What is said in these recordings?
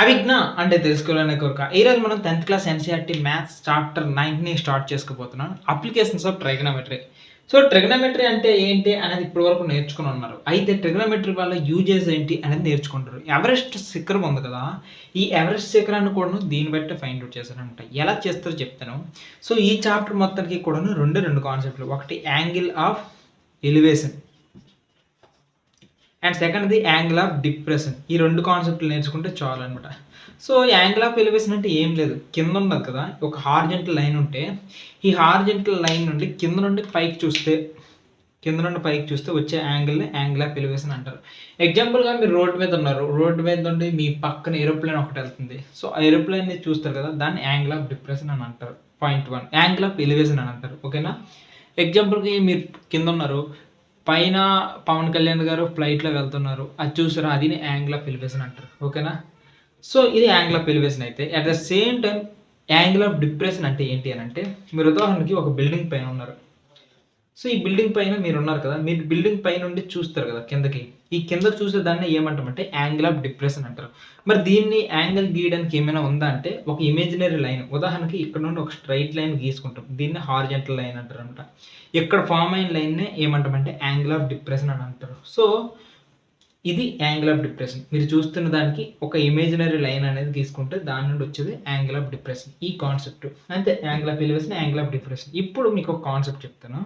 అవిజ్ఞ అంటే తెలుసుకోవాలనే కోరిక. ఈరోజు మనం 10th class NCERT maths chapter 9ని స్టార్ట్ చేసుకోబోతున్నాం. Applications of trigonometry. So, trigonometry అంటే ఏంటి అనేది ఇప్పటి వరకు నేర్చుకొని ఉన్నారు. అయితే ట్రిగనోమెట్రీ వల్ల యూజెస్ ఏంటి అనేది నేర్చుకుంటారు. ఎవరెస్ట్ శిఖరం ఉంది కదా! ఈ ఎవరెస్ట్ శిఖరాన్ని కూడాను దీన్ని బట్టి ఫైండ్ ఔట్ చేశారనమాట. ఎలా చేస్తారో చెప్తాను. సో, ఈ చాప్టర్ మొత్తానికి కూడాను రెండు కాన్సెప్ట్‌లు. ఒకటి యాంగిల్ ఆఫ్ ఎలివేషన్. అండ్ సెకండ్‌ది యాంగిల్ ఆఫ్ డిప్రెషన్. ఈ 2 కాన్సెప్ట్‌లు నేర్చుకుంటే చాలనమాట. సో, యాంగిల్ ఆఫ్ ఎలివేషన్ అంటే ఏం లేదు. కింద ఉన్నది కదా! ఒక హారిజాంటల్ లైన్ ఉంటే, ఈ హారిజాంటల్ లైన్ నుండి కింద నుండి పైకి చూస్తే వచ్చే యాంగిల్‌ని యాంగిల్ ఆఫ్ ఎలివేషన్ అంటారు. ఎగ్జాంపుల్‌గా మీరు రోడ్ మీద ఉన్నారు. రోడ్ మీద నుండి మీ పక్కన ఏరోప్లేన్ ఒకటెళ్తుంది. సో, ఆ ఏరోప్లేన్‌ని చూస్తారు కదా! దాన్ని యాంగిల్ ఆఫ్ డిప్రెషన్ అని అంటారు. పాయింట్ 1 యాంగిల్ ఆఫ్ ఎలివేషన్ అని అంటారు. ఓకేనా? ఎగ్జాంపుల్‌కి మీరు కిందున్నారు. పైన పవన్ కళ్యాణ్ గారు ఫ్లైట్‌లో వెళ్తున్నారు. అది చూసారా? అది యాంగిల్ ఆఫ్ ఎలివేషన్ అంటారు. ఓకేనా? సో, ఇది యాంగిల్ ఆఫ్ ఎలివేషన్ అయితే at the same time angle of depression అంటే ఏంటి అనంటే, మీరు ఉదాహరణకి ఒక బిల్డింగ్ పైన ఉన్నారు. సో, ఈ బిల్డింగ్ పైన మీరున్నారు కదా! మీరు బిల్డింగ్ పైనుండి చూస్తారు కదా కిందకి. ఈ కింద చూసే దాన్ని ఏమంటామంటే యాంగిల్ ఆఫ్ డిప్రెషన్ అంటారు. మరి దీన్ని యాంగిల్ గీయడానికి ఏమైనా ఉందా అంటే, ఒక ఇమాజినరీ లైన్ ఉదాహరణకి ఇక్కడ నుండి ఒక స్ట్రెయిట్ లైన్ గీసుకుంటాం. దీన్ని హారిజాంటల్ లైన్ అంటారనమాట. ఇక్కడ ఫార్మ్ అయిన లైన్‌నే ఏమంటామంటే యాంగిల్ ఆఫ్ డిప్రెషన్ అని అంటారు. సో, ఇది యాంగిల్ ఆఫ్ డిప్రెషన్. మీరు చూస్తున్న దానికి ఒక ఇమాజినరీ లైన్ అనేది గీసుకుంటే దాని నుండి వచ్చేది యాంగిల్ ఆఫ్ డిప్రెషన్. ఈ కాన్సెప్ట్. అంతే angle of elevation, angle of depression. ఇప్పుడు మీకు ఒక కాన్సెప్ట్ చెప్తాను.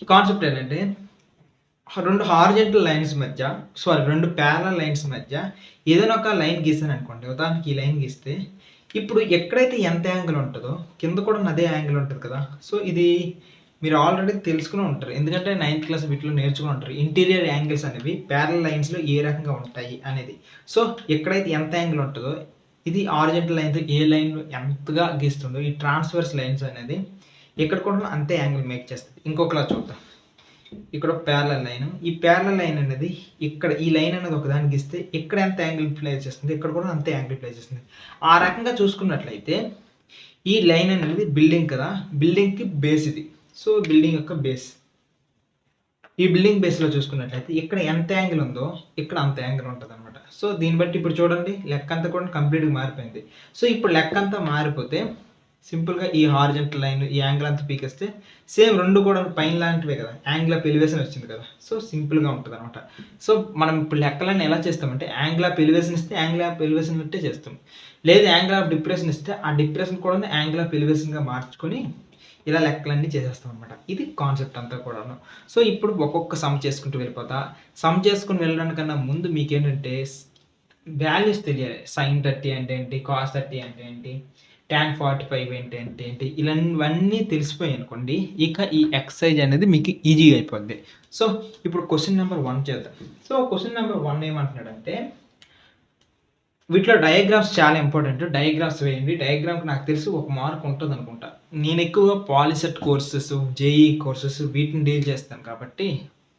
ఈ కాన్సెప్ట్ ఏంటంటే 2 హారిజాంటల్ లైన్స్ మధ్య 2 ప్యారలల్ లైన్స్ మధ్య ఏదైనా ఒక లైన్ గీసాననుకోండి. ఉదాహరణకి ఈ లైన్ గీస్తే ఇప్పుడు ఎక్కడైతే ఎంత యాంగిల్ ఉంటదో కింద కూడా అదే యాంగిల్ ఉంటది కదా! సో, ఇది మీరు ఆల్రెడీ తెలుసుకునే ఉంటారు. ఎందుకంటే 9th క్లాస్ వీటిలో నేర్చుకుని ఉంటారు. ఇంటీరియర్ యాంగిల్స్ అనేవి ప్యారలల్ లైన్స్‌లో ఏ రకంగా ఉంటాయి అనేది. సో, ఎక్కడైతే ఎంత యాంగిల్ ఉంటదో ఇది హారిజాంటల్ లైన్‌తో ఏ లైన్ ఎంతగా గీస్తుందో ఈ ట్రాన్స్‌వర్స్ లైన్స్ అనేది ఇక్కడ కూడా అంతే యాంగిల్ మేక్ చేస్తది. ఇంకొకలా చూద్దాం. ఇక్కడ ఒక ప్యారలల్ లైన్. ఈ ప్యారలల్ లైన్ అనేది ఇక్కడ ఈ లైన్ అనేది ఒకదానికి గీస్తే ఇక్కడ ఎంత యాంగిల్ ప్లే చేస్తుంది, ఇక్కడ కూడా అంతే యాంగిల్ ప్లే చేస్తుంది. ఆ రకంగా చూసుకున్నట్లయితే ఈ లైన్ అనేది బిల్డింగ్ కదా! బిల్డింగ్‌కి బేస్ ఇది. సో, బిల్డింగ్ యొక్క బేస్. ఈ బిల్డింగ్ బేస్‌లో చూసుకున్నట్లయితే ఇక్కడ ఎంత యాంగిల్ ఉందో ఇక్కడ అంత యాంగిల్ ఉంటదనమాట. సో, దీన్ని బట్టి ఇప్పుడు చూడండి లెక్కంతా కూడా కంప్లీట్‌గా మారిపోయింది. సో, ఇప్పుడు లెక్కంతా మారిపోతే సింపుల్‌గా ఈ హారిజాంటల్ లైన్ ఈ యాంగిల్ అంతా పీకేస్తే సేమ్ 2 కూడా పైన లాంటివే కదా! యాంగిల్ ఆఫ్ ఎలివేషన్ వచ్చింది కదా! సో, సింపుల్‌గా ఉంటదనమాట. సో, మనం ఇప్పుడు లెక్కలన్నీ ఎలా చేస్తామంటే యాంగిల్ ఆఫ్ ఎలివేషన్ ఇస్తే యాంగిల్ ఆఫ్ ఎలివేషన్ బట్టే చేస్తాం. లేదు యాంగిల్ ఆఫ్ డిప్రెషన్ ఇస్తే ఆ డిప్రెషన్ కూడా యాంగిల్ ఆఫ్ ఎలివేషన్‌గా మార్చుకొని ఇలా లెక్కలన్నీ చేసేస్తాం అనమాట. ఇది కాన్సెప్ట్ అంతా కూడాను. సో, ఇప్పుడు ఒక్కొక్క సమ్ చేసుకుంటూ వెళ్ళిపోతా. సమ్ చేసుకొని వెళ్ళడానికన్నా ముందు మీకేంటంటే వాల్యూస్ తెలియాలి. sin 30 అంటే ఏంటి? cos 30 అంటే ఏంటి? tan 45 అంటే ఏంటి? ఇవన్నీ తెలిసిపోయాయనుకోండి. ఇక ఈ ఎక్సర్సైజ్ అనేది మీకు ఈజీగా అయిపోద్ది. సో, ఇప్పుడు క్వెషన్ నెంబర్ 1 చేద్దాం. సో, క్వెషన్ నెంబర్ 1 ఏమంటున్నాడంటే వీటిలో డయాగ్రామ్స్ చాలా ఇంపార్టెంట్. డయాగ్రామ్స్ వేయండి. డయాగ్రామ్‌కి నాకు తెలిసి 1 మార్క్ ఉంటదనుకుంటా. నేను ఎక్కువగా పాలిసెట్ కోర్సెస్, జేఈఈ కోర్సెస్ వీటిని డీల్ చేస్తాను కాబట్టి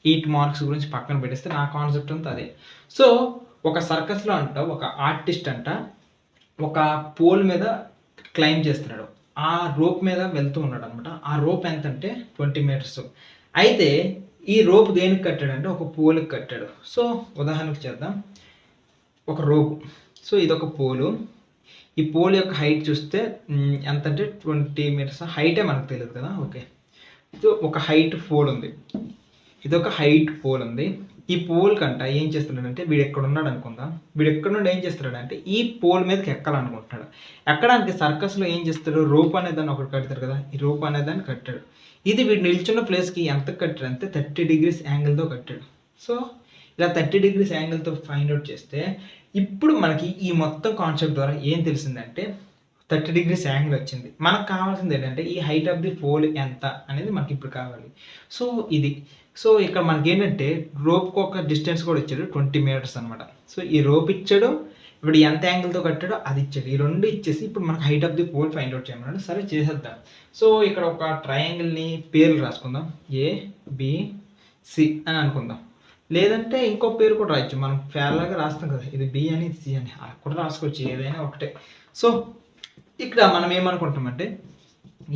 8 మార్క్స్ గురించి పక్కన పెట్టేస్తే నా కాన్సెప్ట్ అంతా అదే. సో, ఒక సర్కస్‌లో అంట ఒక ఆర్టిస్ట్ అంట ఒక పోల్ మీద క్లైంబ్ చేస్తున్నాడు. ఆ రోప్ మీద వెళ్తూ ఉన్నాడనమాట. ఆ రోప్ ఎంతంటే 20 మీటర్స్. అయితే ఈ రోప్ దేనికి కట్టాడంటే ఒక పోల్‌కి కట్టాడు. సో, ఉదాహరణకు చేద్దాం. ఒక రోప్. సో, ఇదొక పోలు. ఈ పోల్ యొక్క హైట్ చూస్తే ఎంతంటే 20 మీటర్స్. హైటే మనకు తెలీదు కదా! ఓకే. సో, ఒక హైట్ పోల్ ఉంది. ఇదొక హైట్ పోల్ ఉంది. ఈ పోల్ కంట ఏం చేస్తున్నాడంటే వీడెక్కడున్నాడు అనుకుందాం. వీడెక్కడి నుండి ఏం చేస్తున్నాడంటే ఈ పోల్ మీదకి ఎక్కాలనుకుంటున్నాడు. ఎక్కడానికి సర్కస్‌లో ఏం చేస్తాడు రోప్ అనేదాన్ని ఒకటి కడతారు కదా! ఈ రోప్ అనేదాన్ని కట్టాడు. ఇది వీడు నిల్చున్న ప్లేస్‌కి ఎంతకు కట్టాడంటే 30 డిగ్రీస్ యాంగిల్‌తో కట్టాడు. సో, ఇలా 30 డిగ్రీస్ యాంగిల్‌తో ఫైండ్ ఔట్ చేస్తే ఇప్పుడు మనకి ఈ మొత్తం కాన్సెప్ట్ ద్వారా ఏం తెలిసిందంటే 30 డిగ్రీస్ యాంగిల్ వచ్చింది. మనకు కావాల్సింది ఏంటంటే ఈ హైట్ ఆఫ్ ది పోల్ ఎంత అనేది మనకి ఇప్పుడు కావాలి. సో, ఇది. సో, ఇక్కడ మనకేంటంటే రోప్‌కి ఒక డిస్టెన్స్ కూడా ఇచ్చాడు 20 మీటర్స్ అనమాట. సో, ఈ రోప్ ఇచ్చాడు. ఇప్పుడు ఎంత యాంగిల్‌తో కట్టాడో అది ఇచ్చాడు. ఈ 2 ఇచ్చేసి ఇప్పుడు మనకు height of the pole find out చేయమన్నాడు. సరే చేసేద్దాం. సో, ఇక్కడ ఒక ట్రయాంగిల్‌ని పేర్లు రాసుకుందాం. ఏ, బి, సి అని అనుకుందాం. లేదంటే ఇంకో పేరు కూడా రాయొచ్చు. మనం ప్యారలల్‌గా రాస్తాం కదా! ఇది బి అని, ఇది సి అని. అలా కూడా రాసుకోవచ్చు. ఏదైనా ఒకటే. సో, ఇక్కడ మనం ఏమనుకుంటామంటే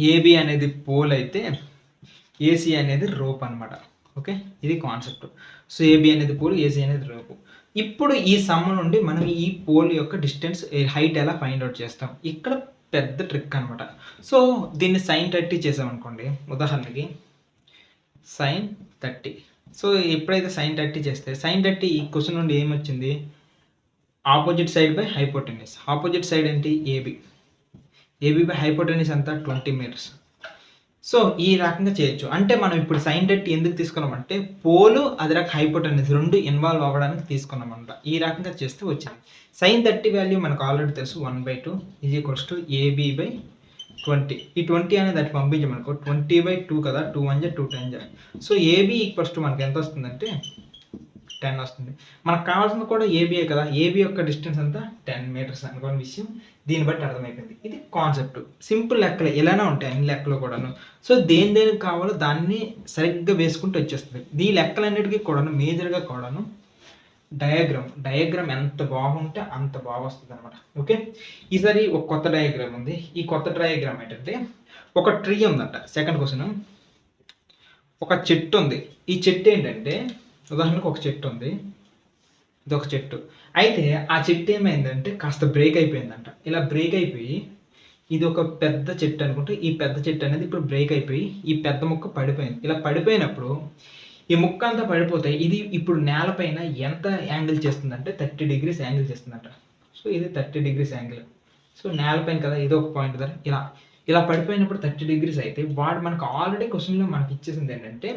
ఏబి అనేది పోల్ అయితే ఏసీ అనేది రోప్ అనమాట. ఓకే. ఇది కాన్సెప్ట్. సో, ఏబి అనేది పోల్, ఏసీ అనేది రోప్. ఇప్పుడు ఈ సమ్ నుండి మనం ఈ పోల్ యొక్క డిస్టెన్స్ హైట్ ఎలా ఫైండ్ అవుట్ చేస్తాం? ఇక్కడ పెద్ద ట్రిక్ అనమాట. సో దీన్ని sin30 చేసామనుకోండి ఉదాహరణకి sin30. సో ఎప్పుడైతే sin30 చేస్తే sin30 ఈ క్వశ్చన్ నుండి ఏమొచ్చింది? Opposite side by hypotenuse. Opposite side ఏంటి? ఏబి. ఏబి బై హైపోటెన్యూస్ ఎంత? 20 మీటర్స్. సో ఈ రకంగా చేయొచ్చు. అంటే మనం ఇప్పుడు sin30 ఎందుకు తీసుకున్నామంటే పోలు అది రక హైపోటెన్యూస్ 2 ఇన్వాల్వ్ అవ్వడానికి తీసుకున్నామన్నమాట. ఈ రకంగా చేస్తే వచ్చింది. sin30 వాల్యూ మనకు ఆల్రెడీ తెలుసు 1/2 is equals to A B by 20. ఈ 20 అనేది అటు పంపించమనుకో 20/2 కదా, 2 1 2 10. సో ఏబి ఈక్వల్స్ టు మనకి ఎంత వస్తుందంటే 10 వస్తుంది. మనకు కావాల్సింది కూడా ఏబిఏ కదా. ఏబి యొక్క డిస్టెన్స్ అంతా 10 మీటర్స్ అనుకోని విషయం దీన్ని బట్టి అర్థమైపోయింది. ఇది కాన్సెప్ట్. సింపుల్ లెక్కలు ఎలానే ఉంటాయి అన్ని లెక్కలు కూడాను. సో దేనికి కావాలో దాన్ని సరిగ్గా వేసుకుంటూ వచ్చేస్తుంది. ఈ లెక్కలన్నిటికీ కూడాను మేజర్గా కూడాను డయాగ్రామ్ ఎంత బాగుంటే అంత బాగా వస్తుంది అనమాట. ఓకే, ఈసారి ఒక కొత్త డయాగ్రామ్ ఉంది. ఈ కొత్త డయాగ్రామ్ ఏంటంటే ఒక ట్రీ ఉందంట. సెకండ్ క్వశ్చన్, ఒక చెట్టు ఉంది. ఈ చెట్టు ఏంటంటే ఉదాహరణకు ఒక చెట్టు ఉంది, ఇది ఒక చెట్టు. అయితే ఆ చెట్టు ఏమైందంటే కాస్త బ్రేక్ అయిపోయిందంట. ఇలా బ్రేక్ అయిపోయి ఇది ఒక పెద్ద చెట్టు అనుకుంటే ఈ పెద్ద చెట్టు అనేది ఇప్పుడు బ్రేక్ అయిపోయి ఈ పెద్ద ముక్క పడిపోయింది. ఇలా పడిపోయినప్పుడు ఈ ముక్క అంతా పడిపోతే ఇది ఇప్పుడు నేలపైన ఎంత యాంగిల్ చేస్తుందంటే 30 degrees యాంగిల్ చేస్తుందంట. సో ఇది 30 degrees యాంగిల్. సో నేలపైన కదా ఇది ఒక పాయింట్ దగ్గర ఇలా పడిపోయినప్పుడు 30 degrees అయితే వాడు మనకు ఆల్రెడీ క్వశ్చన్లో మనకి ఇచ్చేసింది ఏంటంటే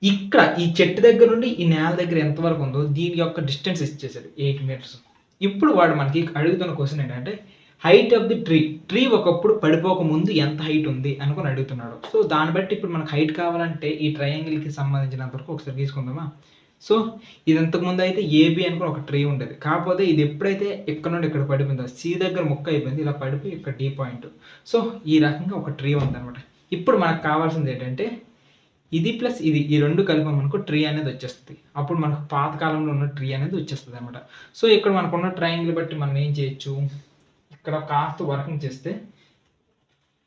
ఇక్కడ ఈ చెట్టు దగ్గర నుండి ఈ నేల దగ్గర ఎంతవరకు ఉందో దీని యొక్క డిస్టెన్స్ ఇచ్చేసాడు 8 మీటర్స్. ఇప్పుడు వాడు మనకి అడుగుతున్న క్వశ్చన్ ఏంటంటే హైట్ ఆఫ్ ది ట్రీ ఒకప్పుడు పడిపోక ముందు ఎంత హైట్ ఉంది అనుకుని అడుగుతున్నాడు. సో దాన్ని బట్టి ఇప్పుడు మనకు హైట్ కావాలంటే ఈ ట్రయాంగిల్కి సంబంధించినంత వరకు ఒకసారి తీసుకుందామా. సో ఇది ఇంతకుముందు అయితే ఏబి అనుకుని ఒక ట్రీ ఉండేది. కాకపోతే ఇది ఎప్పుడైతే ఇక్కడ నుండి ఇక్కడ పడిపోయిందో సి దగ్గర ముక్క అయిపోయింది, ఇలా పడిపోయి ఇక్కడ డి పాయింట్. సో ఈ రకంగా ఒక ట్రీ ఉందన్నమాట. ఇప్పుడు మనకు కావాల్సింది ఏంటంటే ఇది ప్లస్ ఇది ఈ రెండు కలిపామనుకో ట్రీ అనేది వచ్చేస్తుంది. అప్పుడు మనకు పాతకాలంలో ఉన్న ట్రీ అనేది వచ్చేస్తుంది అనమాట. సో ఇక్కడ మనకున్న ట్రయాంగిల్ బట్టి మనం ఏం చేయొచ్చు, ఇక్కడ కాస్త వర్కింగ్ చేస్తే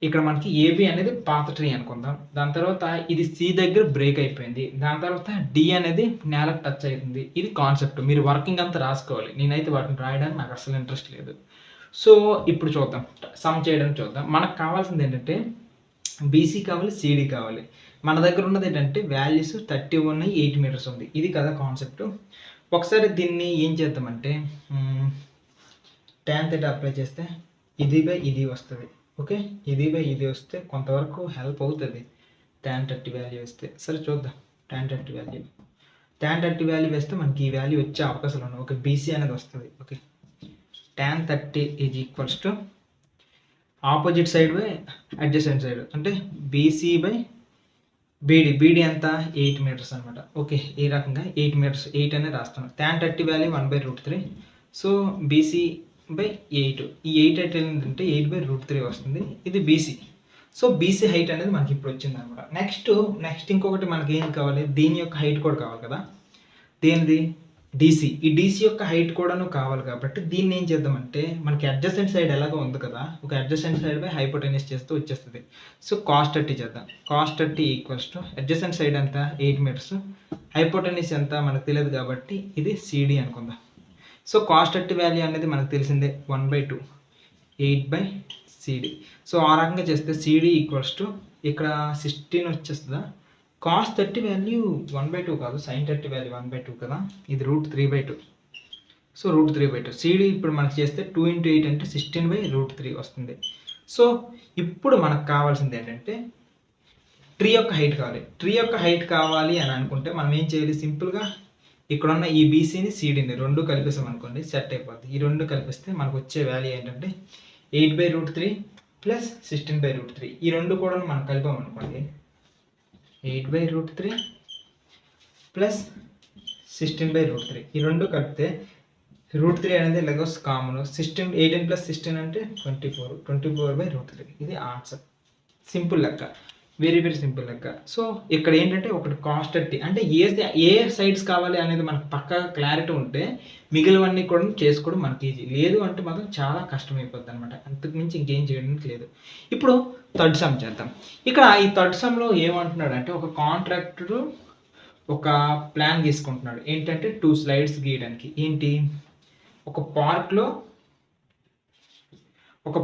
ఇక్కడ మనకి ఏబి అనేది పాత ట్రీ అనుకుందాం. దాని తర్వాత ఇది సి దగ్గర బ్రేక్ అయిపోయింది. దాని తర్వాత డి అనేది నేలకు టచ్ అవుతుంది. ఇది కాన్సెప్ట్. మీరు వర్కింగ్ అంతా రాసుకోవాలి. నేనైతే వాటిని రాయడానికి నాకు అసలు ఇంట్రెస్ట్ లేదు. సో ఇప్పుడు చూద్దాం, సమ్ చేయడానికి చూద్దాం. మనకు కావాల్సింది ఏంటంటే బీసీ కావాలి, సిడి కావాలి. మన దగ్గర ఉన్నది ఏంటంటే వాల్యూస్ 30 ఉన్నాయి, 8 మీటర్స్ ఉంది. ఇది కదా కాన్సెప్ట్. ఒకసారి దీన్ని ఏం చేద్దామంటే tan θ అప్లై చేస్తే ఇది బై ఇది వస్తుంది. ఓకే, ఇది బై ఇది వస్తే కొంతవరకు హెల్ప్ అవుతుంది tan 30 వాల్యూ వేస్తే. సరే చూద్దాం. tan 30 వాల్యూ వేస్తే మనకి ఈ వాల్యూ వచ్చే అవకాశాలు ఉన్నాయి. ఓకే, బీసీ అనేది వస్తుంది. Okay, tan 30 is equals to opposite side by adjacent side అంటే బీసీ బై బీడీ ఎంత 8 మీటర్స్ అనమాట. ఓకే, ఈ రకంగా 8 మీటర్స్ 8 అనేది రాస్తాను. tan 30 value 1/√3. So B C by 8. ఈ 8 అయితే ఏంటంటే 8/√3 వస్తుంది. ఇది బీసీ. సో బీసీ హైట్ అనేది మనకి ఇప్పుడు వచ్చింది అనమాట. నెక్స్ట్ ఇంకొకటి మనకి ఏం కావాలి, దీని యొక్క హైట్ కూడా కావాలి కదా. దేనిది? డీసీ. ఈ డీసీ యొక్క హైట్ కూడాను కావాలి కాబట్టి దీన్ని ఏం చేద్దామంటే మనకి అడ్జసెంట్ సైడ్ ఎలాగో ఉంది కదా, ఒక అడ్జసెంట్ సైడ్ బై హైపోటెన్యూస్ చేస్తూ వచ్చేస్తుంది. సో cos 30 చేద్దాం. cos 30 equals to adjacent side ఎంత 8 మీటర్స్, హైపోటెన్యూస్ ఎంత మనకు తెలియదు కాబట్టి ఇది సిడి అనుకుందాం. సో cos 30 వాల్యూ అనేది మనకు తెలిసిందే 1/2 8/CD. సో ఆ రకంగా చేస్తే సిడి ఈక్వల్స్ టు ఇక్కడ 16 వచ్చేస్తుందా. cos 30 వాల్యూ 1/2 కాదు, sin 30 వాల్యూ 1/2 కదా, ఇది √3/2. సో √3/2 సిడి ఇప్పుడు మనకి చేస్తే 2 × 8 అంటే 16/√3 వస్తుంది. సో ఇప్పుడు మనకు కావాల్సింది ఏంటంటే ట్రీ యొక్క హైట్ కావాలి. ట్రీ యొక్క హైట్ కావాలి అని అనుకుంటే మనం ఏం చేయాలి, సింపుల్గా ఇక్కడ ఉన్న ఈ బీసీని సిడిని రెండు కలిపేసాం అనుకోండి, సెట్ అయిపోద్ది. ఈ రెండు కలిపిస్తే మనకు వచ్చే వాల్యూ ఏంటంటే 8/√3 ప్లస్ 16/√3. ఈ రెండు కూడా మనం కలిపామనుకోండి 8/√3 ప్లస్ 16/√3. ఈ రెండు కలిపితే √3 అనేది లెగోస్ కామన్. 18 ప్లస్ 16 అంటే 24/√3. ఇది ఆన్సర్. సింపుల్ లెక్క, వెరీ వెరీ సింపుల్ లెక్క. సో ఇక్కడ ఏంటంటే ఒకటి cos 30 అంటే ఏ సైడ్స్ కావాలి అనేది మనకు పక్కా క్లారిటీ ఉంటే మిగిలినవన్నీ కూడా చేసుకోవడం మనకి ఈజీ. లేదు అంటే మాత్రం చాలా కష్టమైపోద్ది అనమాట. అంతకు మించి ఇంకేం చేయడానికి లేదు. ఇప్పుడు థర్డ్ సమ్ చేద్దాం. ఇక్కడ ఈ థర్డ్ సమ్లో ఏమంటున్నాడు అంటే ఒక కాంట్రాక్టర్ ఒక ప్లాన్ గీసుకుంటున్నాడు. ఏంటంటే 2 స్లైడ్స్ గీయడానికి. ఏంటి? ఒక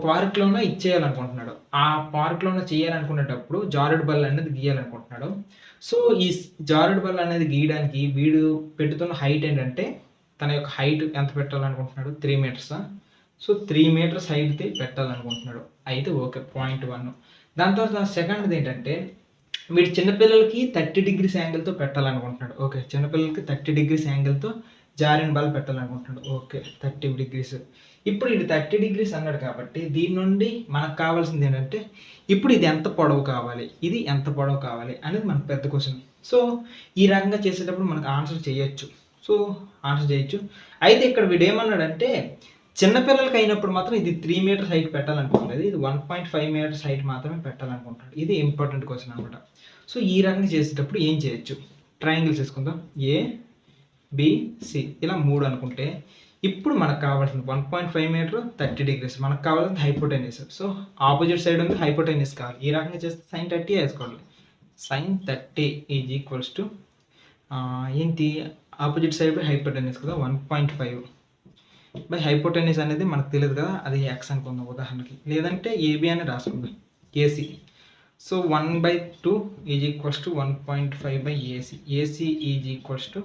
పార్క్‌లోనో ఇచ్చేయాలనుకుంటున్నాడు. ఆ పార్క్‌లోనో చేయాలనుకునేటప్పుడు జారుడు బల్ల అనేది గీయాలనుకుంటున్నాడు. సో, ఈ జారుడు బల్ల అనేది గీయడానికి వీడు పెడుతున్న హైట్ ఏంటంటే, తన యొక్క హైట్ ఎంత పెట్టాలనుకుంటున్నాడు? 3 మీటర్సా? So, 3 metres హైట్‌ది పెట్టాలనుకుంటున్నాడు. అయితే ఓకే. పాయింట్ 1. దాని తర్వాత సెకండ్‌ది ఏంటంటే, వీడు చిన్న పిల్లలకి 30 డిగ్రీస్ యాంగిల్‌తో పెట్టాలనుకుంటున్నాడు. ఓకే. చిన్న పిల్లలకి 30 డిగ్రీస్ యాంగిల్‌తో జారిన బాల్ పెట్టాలనుకుంటున్నాడు. ఓకే. 30 డిగ్రీస్. ఇప్పుడు ఇది 30 డిగ్రీస్ అన్నాడు కాబట్టి దీని నుండి మనకు కావాల్సింది ఏంటంటే, ఇప్పుడు ఇది ఎంత పొడవు కావాలి? ఇది ఎంత పొడవు కావాలి? అనేది మనకు పెద్ద క్వెషన్. సో, ఈ రకంగా చేసేటప్పుడు మనకు ఆన్సర్ చేయొచ్చు. సో, ఆన్సర్ చేయొచ్చు. అయితే ఇక్కడ వీడేమన్నాడంటే, చిన్న పిల్లలకి అయినప్పుడు మాత్రం ఇది 3 మీటర్స్ హైట్ పెట్టాలనుకుంటున్నాడు. ఇది 1.5 మీటర్స్ హైట్ మాత్రమే పెట్టాలనుకుంటున్నాడు. ఇది ఇంపార్టెంట్ క్వెషన్ అనమాట. సో, ఈ రకంగా చేసేటప్పుడు ఏం చేయొచ్చు? ట్రయాంగిల్స్ వేసుకుందాం. ఏ, బి, సి ఇలా 3 అనుకుంటే, ఇప్పుడు మనకు కావాల్సింది 1.5 మీటర్ 30 డిగ్రీస్. మనకు కావాల్సింది హైపోటెన్యూస్. సో, ఆపోజిట్ సైడ్ ఉంది హైపోటెన్యూస్ కావాలి. ఈ రకంగా చేస్తే sin 30 వేసుకోవాలి. sin 30 ఈజ్ ఈక్వల్స్ టు ఏంటి? ఆపోజిట్ సైడ్ బై హైపోటెన్యూస్ కదా 1.5 బై హైపోటెన్యూస్ అనేది మనకు తెలియదు కదా, అది ఎక్స్ అనుకుందాం ఉదాహరణకి. లేదంటే ఏబి అని రాసుకుందాం. AC. So 1/2 is equals to 1.5 by AC. AC is equals to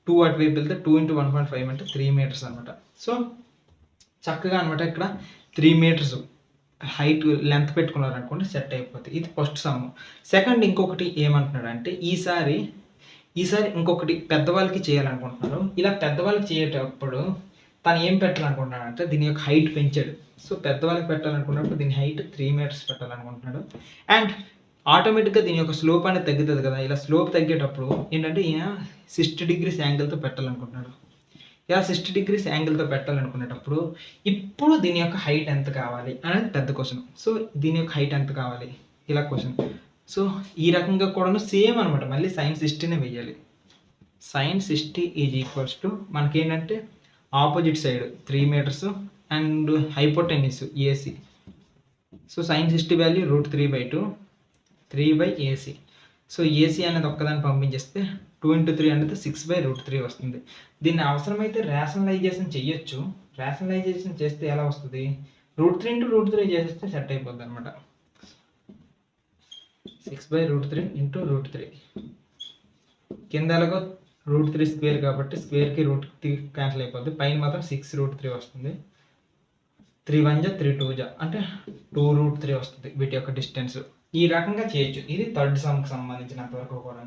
2 అటువైపు వెళ్తే 2 ఇంటూ 1.5 అంటే 3 మీటర్స్ అనమాట. సో చక్కగా అనమాట ఇక్కడ 3 మీటర్స్ హైట్ లెంత్ పెట్టుకున్నారనుకోండి సెట్ అయిపోతుంది. ఇది ఫస్ట్ సమ్. సెకండ్ ఇంకొకటి ఏమంటున్నాడు అంటే, ఈసారి ఇంకొకటి పెద్దవాళ్ళకి చేయాలనుకుంటున్నారు. ఇలా పెద్దవాళ్ళకి చేసేటప్పుడు తను ఏం పెట్టాలనుకుంటున్నాడు అంటే, దీని యొక్క హైట్ పెంచాడు. సో పెద్దవాళ్ళకి పెట్టాలనుకున్నప్పుడు దీని హైట్ 3 మీటర్స్ పెట్టాలనుకుంటున్నాడు. అండ్ ఆటోమేటిక్గా దీని యొక్క స్లోప్ అనేది తగ్గుతుంది కదా. ఇలా స్లోప్ తగ్గేటప్పుడు ఏంటంటే ఈయన 60 డిగ్రీస్ యాంగిల్తో పెట్టాలనుకుంటున్నాడు. ఇలా 60 డిగ్రీస్ యాంగిల్తో పెట్టాలనుకునేటప్పుడు ఇప్పుడు దీని యొక్క హైట్ ఎంత కావాలి అనేది పెద్ద క్వశ్చన్. సో దీని యొక్క హైట్ ఎంత కావాలి ఇలా క్వశ్చన్. సో ఈ రకంగా కూడా సేమ్ అనమాట. మళ్ళీ sin 60నే వేయాలి. sin 60 ఈజ్ ఈక్వల్స్ టు మనకేంటంటే opposite side 3 metres and hypotenuse A C. So sin 60 value √3/2 3/AC. So A C అనేది ఒక్కదాన్ని పంపించేస్తే 2 ఇంటూ 3 అనేది 6/√3 వస్తుంది. దీన్ని అవసరమైతే రేషనలైజేషన్ చెయ్యొచ్చు. రేషనలైజేషన్ చేస్తే ఎలా వస్తుంది? √3 ఇంటూ √3 చేసేస్తే సెట్ అయిపోద్ది అనమాట. 6/√3 ఇంటూ √3 కింద ఎలాగో √3 స్క్వేర్ కాబట్టి స్క్వేర్కి √3 క్యాన్సిల్ అయిపోద్ది. పైన మాత్రం 6√3 వస్తుంది. 3 1 జా 3 2 జా అంటే 2√3 వస్తుంది వీటి యొక్క డిస్టెన్స్. ఈ రకంగా చేయొచ్చు. ఇది థర్డ్ సమ్కి సంబంధించినంత వరకు కూడా.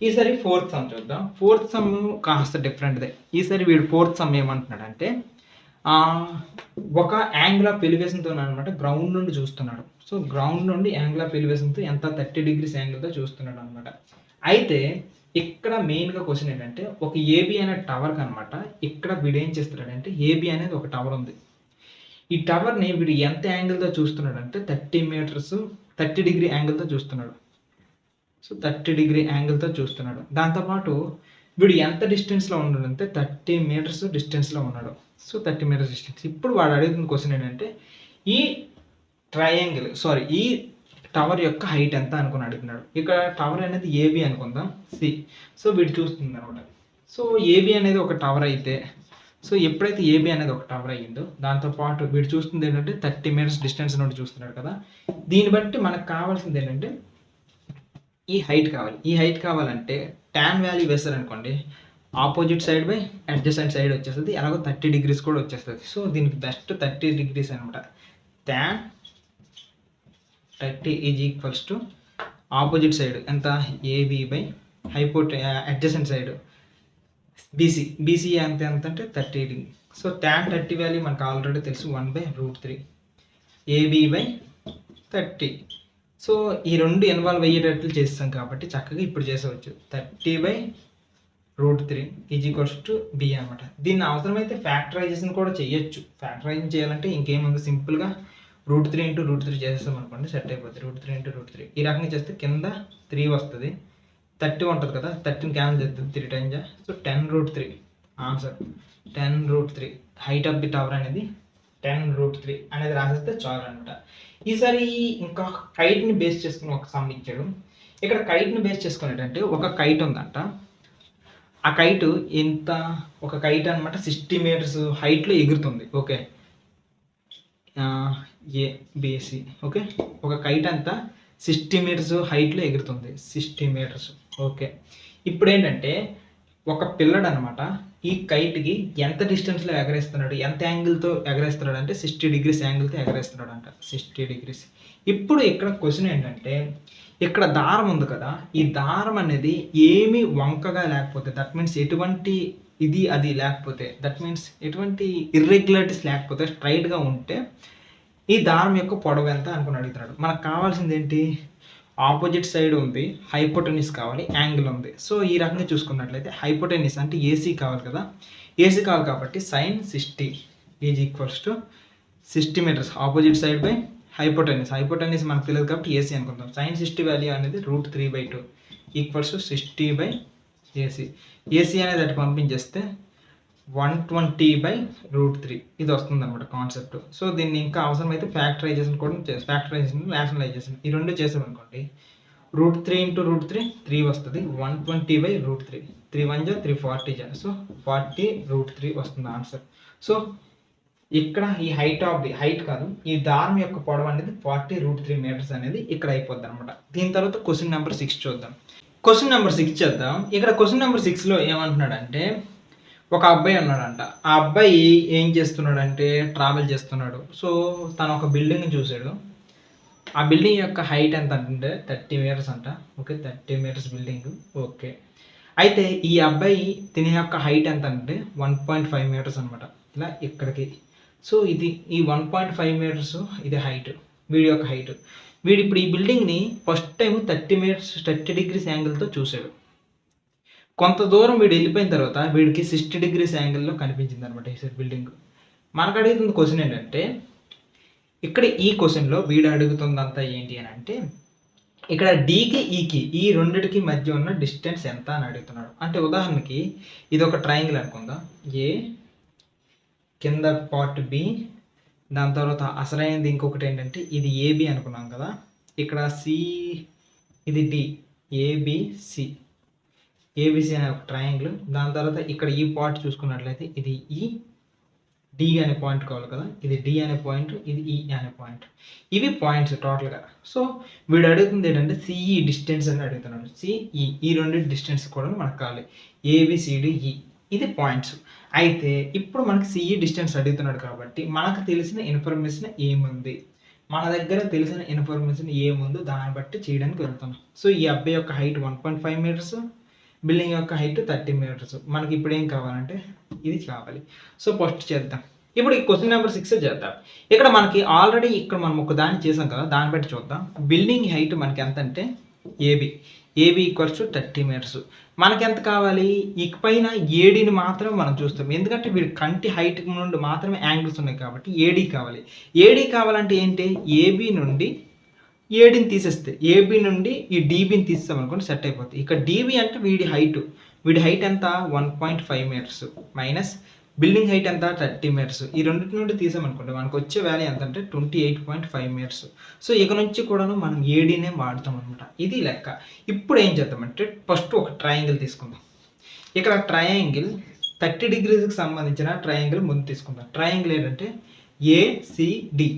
ఈసారి ఫోర్త్ సమ్ చూద్దాం. ఫోర్త్ సమ్ కాస్త డిఫరెంట్దే. ఈసారి వీడు ఫోర్త్ సమ్ ఏమంటున్నాడంటే, ఒక యాంగిల్ ఆఫ్ ఎలివేషన్తో అనమాట గ్రౌండ్ నుండి చూస్తున్నాడు. సో గ్రౌండ్ నుండి యాంగిల్ ఆఫ్ ఎలివేషన్తో ఎంత 30 డిగ్రీస్ యాంగిల్తో చూస్తున్నాడు అనమాట. అయితే ఇక్కడ మెయిన్గా క్వశ్చన్ ఏంటంటే, ఒక ఏబి అనే టవర్కి అనమాట ఇక్కడ వీడు ఏం చేస్తున్నాడంటే, ఏబి అనేది ఒక టవర్ ఉంది. ఈ టవర్ని వీడు ఎంత యాంగిల్తో చూస్తున్నాడు అంటే 30 డిగ్రీ యాంగిల్తో చూస్తున్నాడు. సో 30 డిగ్రీ యాంగిల్తో చూస్తున్నాడు. దాంతోపాటు వీడు ఎంత డిస్టెన్స్లో ఉన్నాడు అంటే 30 మీటర్స్ డిస్టెన్స్లో ఉన్నాడు. So 30 metres distance. ఇప్పుడు వాడు అడుగుతున్న క్వశ్చన్ ఏంటంటే, ఈ ఈ టవర్ యొక్క హైట్ ఎంత అనుకుని అడుగుతున్నాడు. ఇక్కడ టవర్ అనేది ఏబి అనుకుందాం, సి. సో వీడు చూస్తుంది అనమాట. సో ఏబి అనేది ఒక టవర్ అయితే, సో ఎప్పుడైతే ఏబి అనేది ఒక టవర్ అయ్యిందో దాంతోపాటు వీడు చూస్తుంది ఏంటంటే 30 మీటర్స్ డిస్టెన్స్ నుండి చూస్తున్నాడు కదా. దీన్ని బట్టి మనకు కావాల్సింది ఏంటంటే ఈ హైట్ కావాలి. ఈ హైట్ కావాలంటే ట్యాన్ వాల్యూ వేస్తారనుకోండి, opposite side by adjacent side వచ్చేస్తుంది. అలాగే 30 డిగ్రీస్ కూడా వచ్చేస్తుంది. సో దీనికి బెస్ట్ 30 డిగ్రీస్ అనమాట. Tan 30 is equals to opposite side ఎంత AB by adjacent side BC ఎంత అంటే 30 డిగ్రీ. సో ట్యాన్ 30 వాల్యూ మనకు ఆల్రెడీ తెలుసు 1/√3 ఏబి బై 30. సో ఈ రెండు ఇన్వాల్వ్ అయ్యేటట్లు చేస్తాం కాబట్టి చక్కగా ఇప్పుడు చేసేవచ్చు. 30/√3 ఈజ్ ఈక్వల్స్ టు బి అనమాట. దీన్ని అవసరమైతే ఫ్యాక్టరైజేషన్ కూడా చేయొచ్చు. ఫ్యాక్టరైజేషన్ చేయాలంటే ఇంకేముంది, సింపుల్గా √3 ఇంటూ √3 చేసేస్తాం అనుకోండి సెట్ అయిపోతుంది. √3 ఇంటూ √3 ఈ రకంగా చేస్తే కింద 3 వస్తుంది, 30 ఉంటుంది కదా, 30ని క్యాన్సిల్ చేస్తుంది 3 times. So 10√3 answer. 10√3 height of the tower అనేది 10√3 అనేది రాసేస్తే చాలు అనమాట. ఈసారి ఇంకా హైట్ని బేస్ చేసుకుని ఒక సమ్ ఇచ్చాడు. ఇక్కడ కైట్ని బేస్ చేసుకునేటంటే ఒక కైట్ ఉందంట. ఆ కైట్ ఎంత, ఒక కైట్ అనమాట 60 మీటర్స్ హైట్లో ఎగురుతుంది. Okay, A B C. ఓకే, ఒక కైట్ అంతా 60 మీటర్స్ హైట్లో ఎగురుతుంది, 60 మీటర్స్. ఓకే, ఇప్పుడు ఏంటంటే ఒక పిల్లడు అనమాట ఈ కైట్కి ఎంత డిస్టెన్స్లో ఎగరేస్తున్నాడు, ఎంత యాంగిల్తో ఎగరేస్తున్నాడు అంటే 60 డిగ్రీస్ యాంగిల్తో ఎగరేస్తున్నాడు అంట, 60 డిగ్రీస్. ఇప్పుడు ఇక్కడ క్వశ్చన్ ఏంటంటే ఇక్కడ దారం ఉంది కదా, ఈ దారం అనేది ఏమి వంకగా లేకపోతే, దట్ మీన్స్ ఎటువంటి ఇది అది లేకపోతే, దట్ మీన్స్ ఎటువంటి ఇర్రెగ్యులారిటీస్ లేకపోతే స్ట్రైట్గా ఉంటే ఈ దారం యొక్క పొడవు ఎంత అనుకుని అడుగుతున్నాడు. మనకు కావాల్సింది ఏంటి, ఆపోజిట్ సైడ్ ఉంది, హైపోటెన్యూస్ కావాలి, యాంగిల్ ఉంది. సో ఈ రకంగా చూసుకున్నట్లయితే హైపోటెన్యూస్ అంటే ఏసీ కావాలి కదా, ఏసీ కావాలి కాబట్టి sine 60 is equals to 60 metres opposite side by hypotenuse. Hypotenuse మనకు తెలియదు కాబట్టి ఏసీ అనుకుందాం. సైన్ 60 వాల్యూ అనేది √3/2 ఈక్వల్స్ టు 60/ఏసీ. ఏసీ అనేది అటు పంపించేస్తే 120/√3 ఇది వస్తుంది అనమాట కాన్సెప్ట్. సో దీన్ని ఇంకా అవసరమైతే ఫ్యాక్టరైజేషన్ కూడా ఫ్యాక్టరైజేషన్, రేషనలైజేషన్ ఈ రెండు చేసామనుకోండి, √3 × √3 3 వస్తుంది, 120/√3, 3 1 జా 340 సో 40/√3 వస్తుంది ఆన్సర్. సో ఇక్కడ ఈ హైట్ కాదు, ఈ దారం యొక్క పొడవు అనేది 40√3 మీటర్స్ అనేది ఇక్కడ అయిపోద్ది అనమాట. దీని తర్వాత క్వశ్చన్ నెంబర్ 6 చూద్దాం. క్వశ్చన్ నెంబర్ 6 చేద్దాం. ఇక్కడ క్వశ్చన్ నెంబర్ 6లో ఏమంటున్నాడంటే ఒక అబ్బాయి ఉన్నాడంట. ఆ అబ్బాయి ఏం చేస్తున్నాడంటే ట్రావెల్ చేస్తున్నాడు. సో తను ఒక బిల్డింగ్ చూసాడు. ఆ బిల్డింగ్ యొక్క హైట్ ఎంత అంటే 30 మీటర్స్ అంట. Okay, 30 metres building. ఓకే, అయితే ఈ అబ్బాయి తినే యొక్క హైట్ ఎంత అంటే 1.5 మీటర్స్ అనమాట, ఇలా ఇక్కడికి. సో ఇది ఈ 1.5 మీటర్స్ ఇది హైట్, వీడి యొక్క హైట్. వీడు ఇప్పుడు ఈ బిల్డింగ్ని ఫస్ట్ టైం 30 డిగ్రీస్ యాంగిల్తో చూసాడు. కొంత దూరం వీడు వెళ్ళిపోయిన తర్వాత వీడికి 60 డిగ్రీస్ యాంగిల్లో కనిపించింది అనమాట ఈ బిల్డింగ్. మనకు అడుగుతుంది క్వశ్చన్ ఏంటంటే, ఇక్కడ ఈ క్వశ్చన్లో వీడు అడుగుతుందంతా ఏంటి అని అంటే, ఇక్కడ డీకి ఈకి ఈ రెండిటికి మధ్య ఉన్న డిస్టెన్స్ ఎంత అని అడుగుతున్నాడు. అంటే ఉదాహరణకి ఇది ఒక ట్రయాంగిల్ అనుకుందాం, ఏ కింద పార్ట్ బి, దాని తర్వాత అసలైనది ఇంకొకటి ఏంటంటే ఇది ఏబి అనుకున్నాం కదా, ఇక్కడ సి, ఇది డి, ఏబిసి, ఏబిసి అనే ఒక ట్రయాంగిల్. దాని తర్వాత ఇక్కడ ఈ పార్ట్ చూసుకున్నట్లయితే ఇది ఈ డి అనే పాయింట్ కావాలి కదా, ఇది డి అనే పాయింట్, ఇది ఈ అనే పాయింట్. ఇవి పాయింట్స్ టోటల్గా. సో వీడు అడుగుతుంది ఏంటంటే సిఈ డిస్టెన్స్ అని అడుగుతున్నాడు. సిఈ ఈ రెండు డిస్టెన్స్ కూడా మనకు కావాలి, ఏబిసిడిఈ ఇది పాయింట్స్. అయితే ఇప్పుడు మనకి సిఈ డిస్టెన్స్ అడుగుతున్నాడు కాబట్టి మనకు తెలిసిన ఇన్ఫర్మేషన్ ఏముంది, మన దగ్గర తెలిసిన ఇన్ఫర్మేషన్ ఏముందో దాన్ని బట్టి చేయడానికి వెళ్తున్నాం. సో ఈ అబ్బాయి యొక్క హైట్ 1.5 మీటర్స్, బిల్డింగ్ యొక్క హైట్ 30 మీటర్స్. మనకి ఇప్పుడు ఏం కావాలంటే ఇది కావాలి. సో ఫస్ట్ చేద్దాం. ఇప్పుడు ఈ క్వశ్చన్ నెంబర్ 6 చేద్దాం. ఇక్కడ మనకి ఆల్రెడీ ఇక్కడ మనం ఒక దాన్ని చేసాం కదా, దాన్ని బట్టి చూద్దాం. బిల్డింగ్ హైట్ మనకి ఎంత అంటే ఏబి ఈక్వల్స్ టు 30 మీటర్స్. మనకి ఎంత కావాలి, ఇకపైన ఏడీని మాత్రమే మనం చూస్తాం, ఎందుకంటే వీడి కంటి హైట్ నుండి మాత్రమే యాంగిల్స్ ఉన్నాయి కాబట్టి ఏడీ కావాలి. ఏడీ కావాలంటే ఏంటి, ఏబి నుండి ఏడీని తీసేస్తే, ఏబి నుండి ఈ డీబీని తీస్తాం అనుకోండి సెట్ అయిపోతుంది. ఇక్కడ డీబీ అంటే వీడి హైట్ ఎంత 1.5 మీటర్స్ మైనస్ బిల్డింగ్ హైట్ ఎంత 30 మీటర్స్. ఈ రెండింటి నుండి తీసామనుకోండి మనకు వచ్చే వాల్యూ ఎంత అంటే 28.5 మీటర్స్. సో ఇక నుంచి కూడాను మనం ఏడీనే వాడతాం అనమాట, ఇది లెక్క. ఇప్పుడు ఏం చేద్దామంటే ఫస్ట్ ఒక ట్రయాంగిల్ తీసుకుందాం. ఇక్కడ ట్రయాంగిల్ 30 డిగ్రీస్కి సంబంధించిన ట్రయాంగిల్ ముందు తీసుకుందాం. ట్రయాంగిల్ ఏంటంటే ఏసిడి,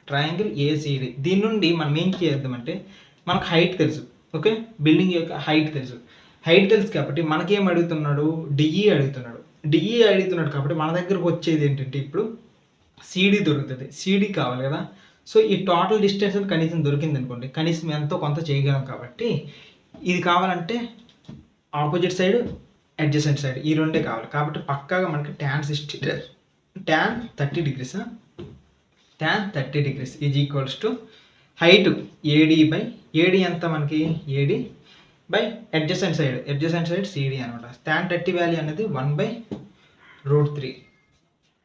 ట్రయాంగిల్ ఏసిడి. దీని నుండి మనం ఏం చేద్దామంటే మనకు హైట్ తెలుసు, ఓకే, బిల్డింగ్ యొక్క హైట్ తెలుసు కాబట్టి మనకేం అడుగుతున్నాడు, డిఈ అడుగుతున్నాడు కాబట్టి మన దగ్గరకు వచ్చేది ఏంటంటే ఇప్పుడు సిడి దొరుకుతుంది, సిడి కావాలి కదా. సో ఈ టోటల్ డిస్టెన్స్ కనీసం దొరికింది అనుకోండి, కనీసం ఎంతో కొంత చేయగలం కాబట్టి ఇది కావాలంటే ఆపోజిట్ సైడ్ అడ్జసెంట్ సైడ్ ఈ రెండే కావాలి. కాబట్టి పక్కాగా మనకి tan 30 degrees is equals to height A D ఎంత మనకి, A D by adjacent side C D అనమాట. tan 30 వాల్యూ అనేది 1/√3.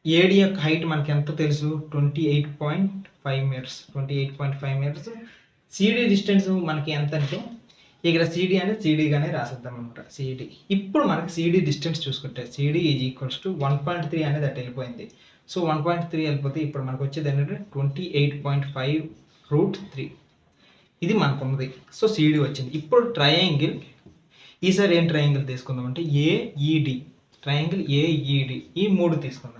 ఏడి యొక్క హైట్ మనకి ఎంత తెలుసు 28.5 మీటర్స్. సిడి డిస్టెన్స్ మనకి ఎంత అంటే ఇక్కడ సిడి అనేది సిడిగానే రాసేద్దాం అనమాట, సిడి. ఇప్పుడు మనకి సిడి డిస్టెన్స్ చూసుకుంటే సిడి ఈజ్ ఈక్వల్స్ టు 1.3 అనేది అటు వెళ్ళిపోయింది. సో 1.3 వెళ్ళిపోతే ఇప్పుడు మనకు వచ్చేది ఏంటంటే 28.5√3. ఇది మనకు ఉన్నది. సో సిడి వచ్చింది. ఇప్పుడు ట్రయాంగిల్, ఈసారి ఏం ట్రయాంగిల్ తీసుకుందాం అంటే ఏఈడి, ట్రయాంగిల్ ఏఈడి, ఈ 3 తీసుకుందాం.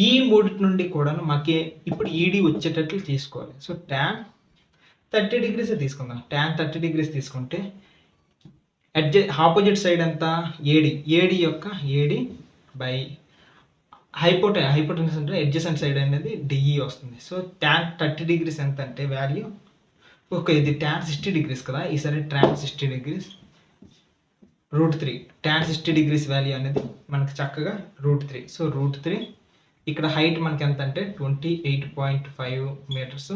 ఈ 3 నుండి కూడా మాకే ఇప్పుడు ఈడి వచ్చేటట్లు తీసుకోవాలి. సో tan 30 డిగ్రీస్ తీసుకుందాం. tan 30 డిగ్రీస్ తీసుకుంటే ఆపోజిట్ సైడ్ ఎంత ఏడి యొక్క ఏడి బై హైపోటెన్యూస్ అంటే అడ్జసెంట్ సైడ్ అనేది డిఈ వస్తుంది. సో tan 30 డిగ్రీస్ ఎంత అంటే వాల్యూ, ఓకే ఇది tan 60 డిగ్రీస్ కదా, ఈసారి tan 60 degrees √3, tan 60 degrees value అనేది మనకి చక్కగా √3. సో √3, ఇక్కడ హైట్ మనకి ఎంత అంటే 28.5 మీటర్స్,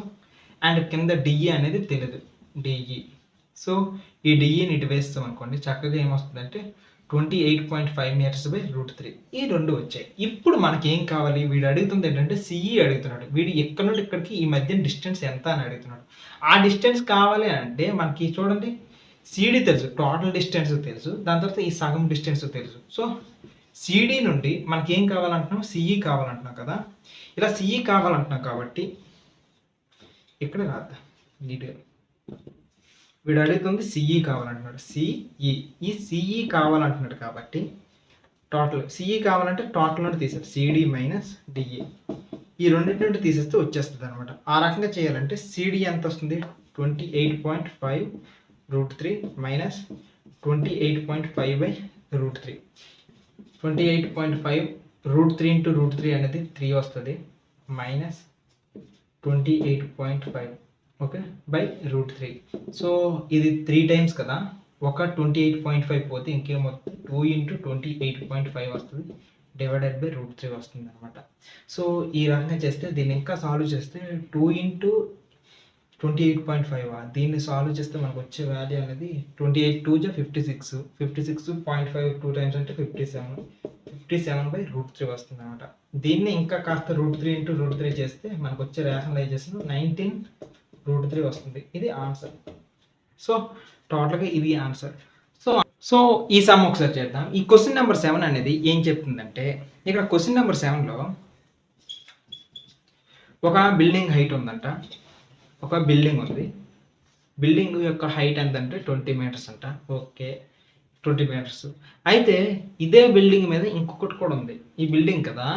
అండ్ కింద డిఈ అనేది తెలియదు డిఈ. సో ఈ డిఈని ఇటు వేస్తాం అనుకోండి, చక్కగా ఏమొస్తుందంటే 28.5 మీటర్స్ బై √3, ఈ 2 వచ్చాయి. ఇప్పుడు మనకి ఏం కావాలి, వీడు అడుగుతుంది ఏంటంటే సిఈ అడుగుతున్నాడు. వీడు ఎక్కడ నుండి ఇక్కడికి ఈ మధ్య డిస్టెన్స్ ఎంత అని అడుగుతున్నాడు. ఆ డిస్టెన్స్ కావాలి అంటే మనకి చూడండి, సిడి తెలుసు, టోటల్ డిస్టెన్స్ తెలుసు, దాని తర్వాత ఈ సగం డిస్టెన్స్ తెలుసు. సో సిడి నుండి మనకి ఏం కావాలంటున్నాం, సిఈ కావాలంటున్నాం కదా. ఇలా సిఈ కావాలంటున్నాం కాబట్టి ఇక్కడ రాద్దాం నీట్గా. వీడు అడుగుతుంది సిఈ కావాలంటున్నాడు, సిఈ, ఈ సిఈ కావాలంటున్నాడు కాబట్టి టోటల్ సిఈ కావాలంటే టోటల్ నుండి తీసేది సిడి మైనస్ డిఈ, ఈ రెండింటి నుండి తీసేస్తే వచ్చేస్తుంది అనమాట. ఆ రకంగా చేయాలంటే సిడి ఎంత వస్తుంది, 28.5 √3 మైనస్ 28.5 బై √3. 28.5 √3 ఇంటూ √3 అనేది 3 వస్తుంది, మైనస్ 28.5 ఓకే బై √3. సో ఇది 3 టైమ్స్ కదా, ఒక 28.5 పోతే ఇంకేమో 2 ఇంటూ 28.5 వస్తుంది, డివైడెడ్ బై √3 వస్తుంది అనమాట. సో ఈ రకంగా చేస్తే దీన్ని ఇంకా సాల్వ్ చేస్తే 2 ఇంటూ 28.5, దీన్ని సాల్వ్ చేస్తే మనకు వచ్చే వాల్యూ అనేది 28 2 56, 56.5 2 టైమ్స్ అంటే 57 బై √3 వస్తుంది అనమాట. దీన్ని ఇంకా కాస్త √3 ఇంటూ √3 చేస్తే మనకు వచ్చే రేషనలైజేషన్ 19 √3 వస్తుంది. ఇది ఆన్సర్. సో టోటల్గా ఇది ఆన్సర్. సో ఈ సమ్ ఒకసారి చేద్దాం. ఈ క్వశ్చన్ నెంబర్ 7 అనేది ఏం చెప్తుందంటే, ఇక్కడ క్వశ్చన్ నెంబర్ 7లో ఒక బిల్డింగ్ హైట్ ఉందంట, ఒక బిల్డింగ్ ఉంది, బిల్డింగ్ యొక్క హైట్ ఎంతంటే 20 మీటర్స్ అంట. Okay 20 metres. అయితే ఇదే బిల్డింగ్ మీద ఇంకొకటి కూడా ఉంది, ఈ బిల్డింగ్ కదా,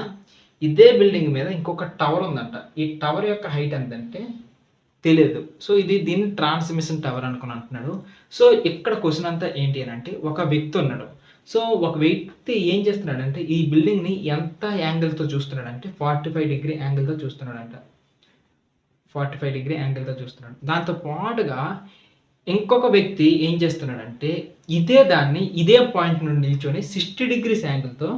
ఇదే బిల్డింగ్ మీద ఇంకొక టవర్ ఉందంట. ఈ టవర్ యొక్క హైట్ ఎంతంటే తెలియదు. సో దీన్ని ట్రాన్స్మిషన్ టవర్ అనుకుని అంటున్నాడు. సో ఇక్కడ క్వశ్చన్ అంతా ఏంటి అని అంటే, ఒక వ్యక్తి ఉన్నాడు. సో ఒక వ్యక్తి ఏం చేస్తున్నాడంటే ఈ బిల్డింగ్ని ఎంత యాంగిల్తో చూస్తున్నాడంటే 45 డిగ్రీ యాంగిల్తో చూస్తున్నాడంట, 45 డిగ్రీ యాంగిల్తో చూస్తున్నాడు. దాంతో పాటుగా ఇంకొక వ్యక్తి ఏం చేస్తున్నాడంటే ఇదే పాయింట్ నుండి నిల్చొని 60 డిగ్రీస్ యాంగిల్తో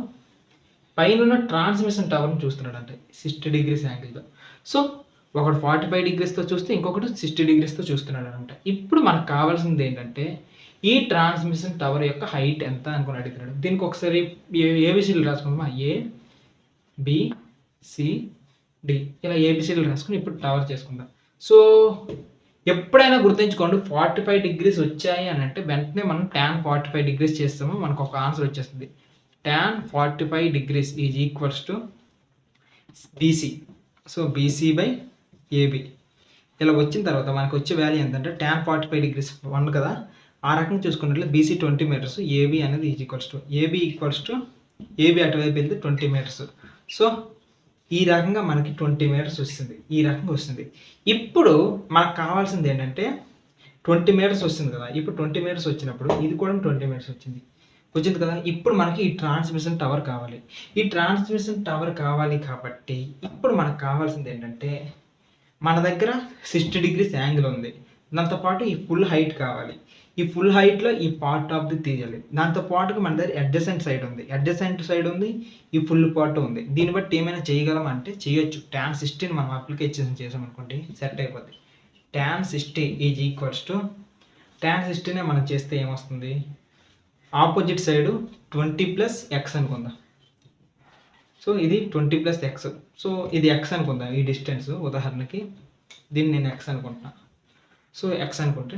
పైన ట్రాన్స్మిషన్ టవర్ని చూస్తున్నాడంటే 60 డిగ్రీస్ యాంగిల్తో. సో ఒకటి 45 డిగ్రీస్తో చూస్తే ఇంకొకటి 60 డిగ్రీస్తో చూస్తున్నాడు అనమాట. ఇప్పుడు మనకు కావాల్సింది ఏంటంటే ఈ ట్రాన్స్మిషన్ టవర్ యొక్క హైట్ ఎంత అనుకుని అడుగుతున్నాడు. దీనికి ఒకసారి ఏబిసిలు రాసుకుందామా, ఏ బి సి డి, ఇలా ఏబిసిలు రాసుకుని ఇప్పుడు టవర్ చేసుకుందాం. సో ఎప్పుడైనా గుర్తుంచుకోండి, 45 డిగ్రీస్ వచ్చాయి అని అంటే వెంటనే మనం tan 45 డిగ్రీస్ చేస్తాము, మనకు ఒక ఆన్సర్ వచ్చేస్తుంది. tan 45 degrees is equals to B C. So B C by A B ఇలా వచ్చిన తర్వాత మనకు వచ్చే వాల్యూ ఎంతంటే tan 45 డిగ్రీస్ 1 కదా, ఆ రకంగా చూసుకున్నట్లయితే బీసీ 20 మీటర్స్, ఏబి అనేది ఈజ్ ఈక్వల్స్ టు ఏబి అటువైపు వెళ్తే 20 మీటర్స్. సో ఈ రకంగా మనకి 20 మీటర్స్ వస్తుంది, ఈ రకంగా వస్తుంది. ఇప్పుడు మనకు కావాల్సింది ఏంటంటే 20 మీటర్స్ వస్తుంది కదా, ఇప్పుడు 20 మీటర్స్ వచ్చినప్పుడు ఇది కూడా 20 మీటర్స్ వచ్చింది కదా. ఇప్పుడు మనకి ఈ ట్రాన్స్మిషన్ టవర్ కావాలి. ఈ ట్రాన్స్మిషన్ టవర్ కావాలి కాబట్టి ఇప్పుడు మనకు కావాల్సింది ఏంటంటే, మన దగ్గర 60 డిగ్రీస్ యాంగిల్ ఉంది, దాంతోపాటు ఈ ఫుల్ హైట్ కావాలి. ఈ ఫుల్ హైట్లో ఈ పార్ట్ ఆఫ్ ది తీయాలి. దాంతోపాటుగా మన దగ్గర అడ్జసెంట్ సైడ్ ఉంది, ఈ ఫుల్ పార్ట్ ఉంది. దీన్ని బట్టి ఏమైనా చేయగలం అంటే చేయొచ్చు. tan 60 మనం అప్లికేషన్ చేసామనుకోండి సెట్ అయిపోద్ది. tan 60 is equals to tan 60నే మనం చేస్తే ఏమొస్తుంది, ఆపోజిట్ సైడ్ 20 ప్లస్ ఎక్స్ అనుకుందాం. సో ఇది 20 ప్లస్ ఎక్స్. సో ఇది ఎక్స్ అనుకుందాం, ఈ డిస్టెన్స్ ఉదాహరణకి దీన్ని నేను ఎక్స్ అనుకుంటున్నా. సో ఎక్స్ అనుకుంటే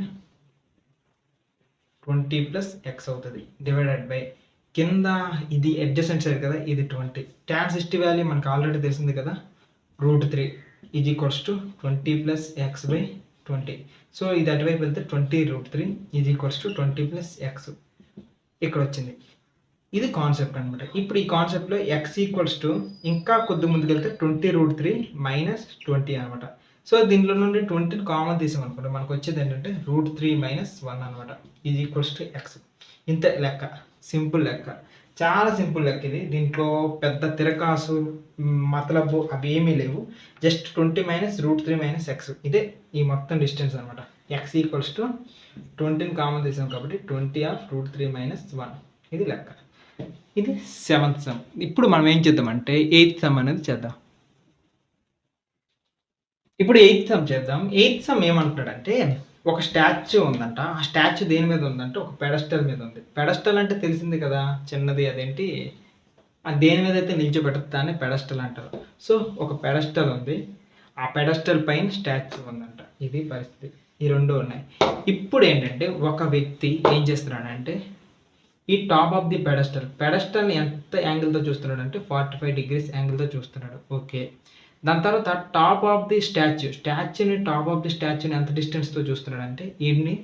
20 ప్లస్ ఎక్స్ అవుతుంది, డివైడెడ్ బై కింద ఇది అడ్జసెంట్ సైడ్ కదా, ఇది 20. tan 60 వాల్యూ మనకు ఆల్రెడీ తెలిసింది కదా, √3 is equals to 20 plus X by 20. So ఇది అటువైపు వెళ్తే 20√3 is equals to 20 plus X ఇక్కడ వచ్చింది. ఇది కాన్సెప్ట్ అనమాట. ఇప్పుడు ఈ కాన్సెప్ట్లో ఎక్స్ ఈక్వల్స్ టు ఇంకా కొద్ది ముందుకెళ్తే 20√3 మైనస్ 20 అనమాట. సో దీనిలో నుండి 20ని కామన్ తీసామనుకోండి మనకు వచ్చేది ఏంటంటే √3 మైనస్ 1 అనమాట. Is equals to X. ఇంత లెక్క, సింపుల్ లెక్క, చాలా సింపుల్ లెక్క ఇది. దీంట్లో పెద్ద తిరకాసు మతలబు అవి ఏమీ లేవు. జస్ట్ 20 మైనస్ √3 మైనస్ ఎక్స్, ఇదే ఈ మొత్తం డిస్టెన్స్ అనమాట. ఎక్స్ ఈక్వల్స్ టు 20ని కామన్ తీసాం కాబట్టి 20 ఆఫ్ √3 మైనస్ 1 ఇది లెక్క. ఇది 7th సమ్. ఇప్పుడు మనం ఏం చేద్దామంటే 8th సమ్ అనేది చేద్దాం. ఇప్పుడు 8th సమ్ చేద్దాం. 8th సమ్ ఏమంటాడంటే ఒక స్టాచ్యూ ఉందంట. ఆ స్టాచ్యూ దేని మీద ఉందంటే ఒక పెడస్టల్ మీద ఉంది. పెడస్టల్ అంటే తెలిసింది కదా, చిన్నది, అదేంటి దేని మీద అయితే నిల్చోబెట్టదు దాన్ని పెడస్టల్ అంటారు. సో ఒక పెడస్టల్ ఉంది, ఆ పెడస్టల్ పైన స్టాచ్యూ ఉందంట. ఇది పరిస్థితి. ఈ రెండు ఉన్నాయి. ఇప్పుడు ఏంటంటే ఒక వ్యక్తి ఏం చేస్తున్నాడంటే ఈ టాప్ ఆఫ్ ది పెడస్టల్ని ఎంత యాంగిల్తో చూస్తున్నాడు అంటే 45 degrees యాంగిల్తో చూస్తున్నాడు. ఓకే. దాని తర్వాత టాప్ ఆఫ్ ది స్టాచ్యూని ఎంత డిస్టెన్స్తో చూస్తున్నాడు అంటే ఈయన్ని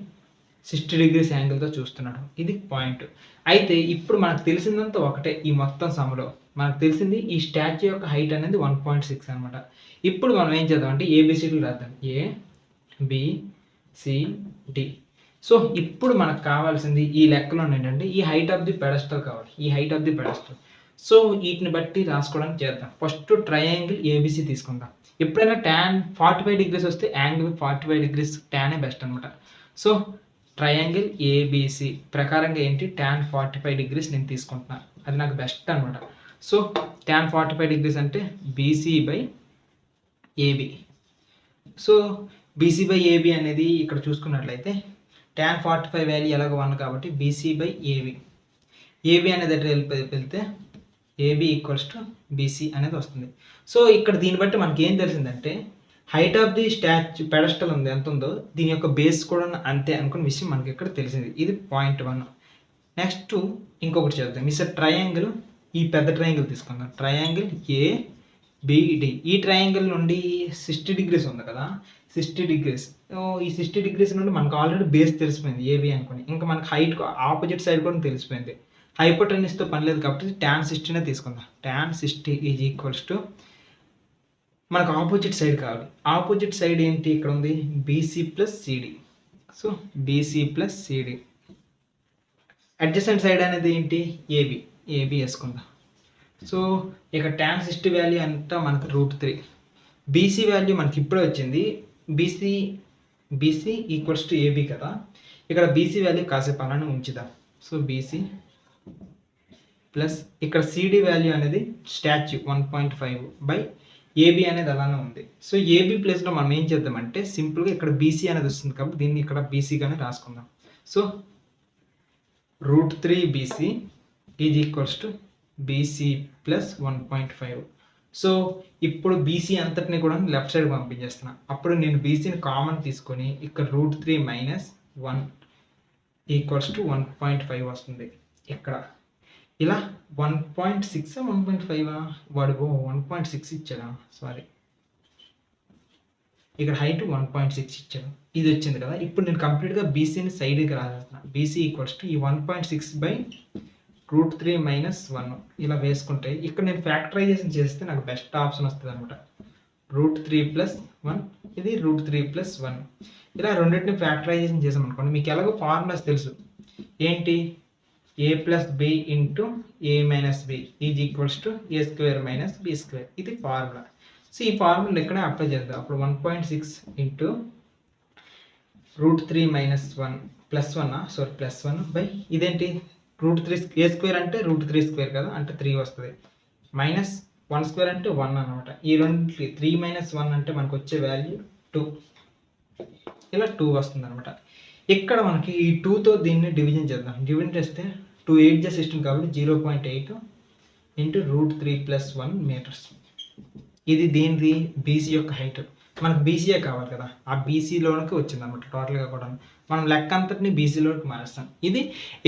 60 degrees యాంగిల్తో చూస్తున్నాడు. ఇది పాయింట్. అయితే ఇప్పుడు మనకు తెలిసిందంతా ఒకటే. ఈ మొత్తం సమ్లో మనకు తెలిసింది ఈ స్టాచ్యూ యొక్క హైట్ అనేది 1.6 అనమాట. ఇప్పుడు మనం ఏం చేద్దాం అంటే ఏబిసిడీలు రాద్దాం. ABCD. సో ఇప్పుడు మనకు కావాల్సింది ఈ లెక్కలో ఏంటంటే ఈ హైట్ ఆఫ్ ది పెడస్టల్ కావాలి. ఈ height of the pedestal. So వీటిని బట్టి రాసుకోవడానికి చేద్దాం. ఫస్ట్ ట్రయాంగిల్ ఏబిసి తీసుకుందాం. ఎప్పుడైనా tan 45 degrees వస్తే యాంగిల్ 45 degrees టానే బెస్ట్ అనమాట. సో ట్రయాంగిల్ ఏబిసి ప్రకారంగా ఏంటి tan 45 degrees నేను తీసుకుంటున్నాను, అది నాకు బెస్ట్ అనమాట. సో tan 45 degrees అంటే B C by A B. So B C by A B అనేది ఇక్కడ చూసుకున్నట్లయితే tan 45 వాల్యూ ఎలాగో 1 కాబట్టి బీసీ బై ఏబి. ఏబి అనేది ఎట్లా వెళ్తే ఏబి ఈక్వల్స్ టు బీసీ అనేది వస్తుంది. సో ఇక్కడ దీన్ని బట్టి మనకి ఏం తెలిసిందంటే height of the statue pedestal ఉంది ఎంత ఉందో దీని యొక్క బేస్ కూడా అంతే అనుకున్న విషయం మనకి ఇక్కడ తెలిసింది. ఇది పాయింట్ 1. నెక్స్ట్ ఇంకొకటి చేద్దాం. ఈ ట్రయాంగిల్, ఈ పెద్ద ట్రయాంగిల్ తీసుకుందాం. Triangle ABD. ఈ ట్రయాంగిల్ నుండి 60 degrees ఉంది కదా, 60 degrees. ఈ 60 degrees నుండి మనకు ఆల్రెడీ బేస్ తెలిసిపోయింది ఏబి అనుకోని. ఇంకా మనకు హైట్ ఆపోజిట్ సైడ్ కూడా తెలిసిపోయింది. హైపోటెన్యూస్తో పని లేదు కాబట్టి tan 60నే తీసుకుందాం. tan 60 ఈజ్ ఈక్వల్స్ టు మనకు ఆపోజిట్ సైడ్ కావాలి. ఆపోజిట్ సైడ్ ఏంటి ఇక్కడ ఉంది BC plus CD. So BC plus CD. Adjacent side అనేది ఏంటి ఏబి. ఏబి వేసుకుందాం. సో ఇక tan 60 వాల్యూ అంతా మనకు √3. బీసీ వాల్యూ మనకి ఇప్పుడే వచ్చింది. బీసీ ఈక్వల్స్ టు ఏబి కదా. ఇక్కడ బీసీ వాల్యూ కాసేపు అలానే ఉంచుదాం. సో బీసీ ప్లస్ ఇక్కడ సిడి వాల్యూ అనేది స్టాచ్యూ 1.5 బై ఏబి అనేది అలానే ఉంది. సో ఏబి ప్లేస్లో మనం ఏం చేద్దామంటే సింపుల్గా ఇక్కడ బీసీ అనేది వస్తుంది కాబట్టి దీన్ని ఇక్కడ బీసీగానే రాసుకుందాం. So √3 BC is equals to BC plus 1.5. So ఇప్పుడు బీసీ అంతటిని కూడా లెఫ్ట్ సైడ్ పంపించేస్తున్నా. అప్పుడు నేను బీసీని కామన్ తీసుకొని ఇక్కడ √3 మైనస్ 1 ఈక్వల్స్ టు 1.5 వస్తుంది. ఇక్కడ ఇలా 1.6 1.5 వాడు 1.6 ఇచ్చాడా, సారీ ఇక్కడ హైట్ 1.6 ఇచ్చాడు. ఇది వచ్చింది కదా. ఇప్పుడు నేను కంప్లీట్గా బీసీని సైడ్కి రాసేస్తున్నా. బీసీ ఈక్వల్స్ టు ఈ 1.6 బై √3 మైనస్ 1 ఇలా వేసుకుంటే ఇక్కడ నేను ఫ్యాక్టరైజేషన్ చేస్తే నాకు బెస్ట్ ఆప్షన్ వస్తుంది అనమాట. √3 ప్లస్ 1 ఇది √3 ప్లస్ 1 ఇలా రెండింటిని ఫ్యాక్టరైజేషన్ చేసాం అనుకోండి. మీకు ఎలాగో ఫార్ములాస్ తెలుసు. ఏంటి a plus B into A minus B is equals to A square minus B square. ఇది ఫార్ములా. సో ఈ ఫార్ములా ఇక్కడే అప్లై చేద్దాం. అప్పుడు 1.6 ఇంటూ √3 మైనస్ 1 ప్లస్ 1 బై ఇదేంటి √3 ఏ స్క్వేర్ అంటే √3 స్క్వేర్ కదా, అంటే 3 వస్తుంది. మైనస్ 1 స్క్వేర్ అంటే 1 అనమాట. ఈ రెండింటికి 3 మైనస్ 1 అంటే మనకు వచ్చే వాల్యూ 2. ఇలా 2 వస్తుంది అనమాట. ఇక్కడ మనకి ఈ 2తో దీన్ని డివిజన్ చేద్దాం. డివిజన్ చేస్తే 2 8 16 కాబట్టి 0.8 ఇంటూ √3 ప్లస్ 1 మీటర్స్. ఇది దీనిది బీసీ యొక్క హైట్. మనకు బీసీఏ కావాలి కదా, ఆ బీసీలోనికి వచ్చింది అనమాట టోటల్గా కూడా. మనం లెక్క అంతటిని బీసీలోకి మారుస్తాం. ఇది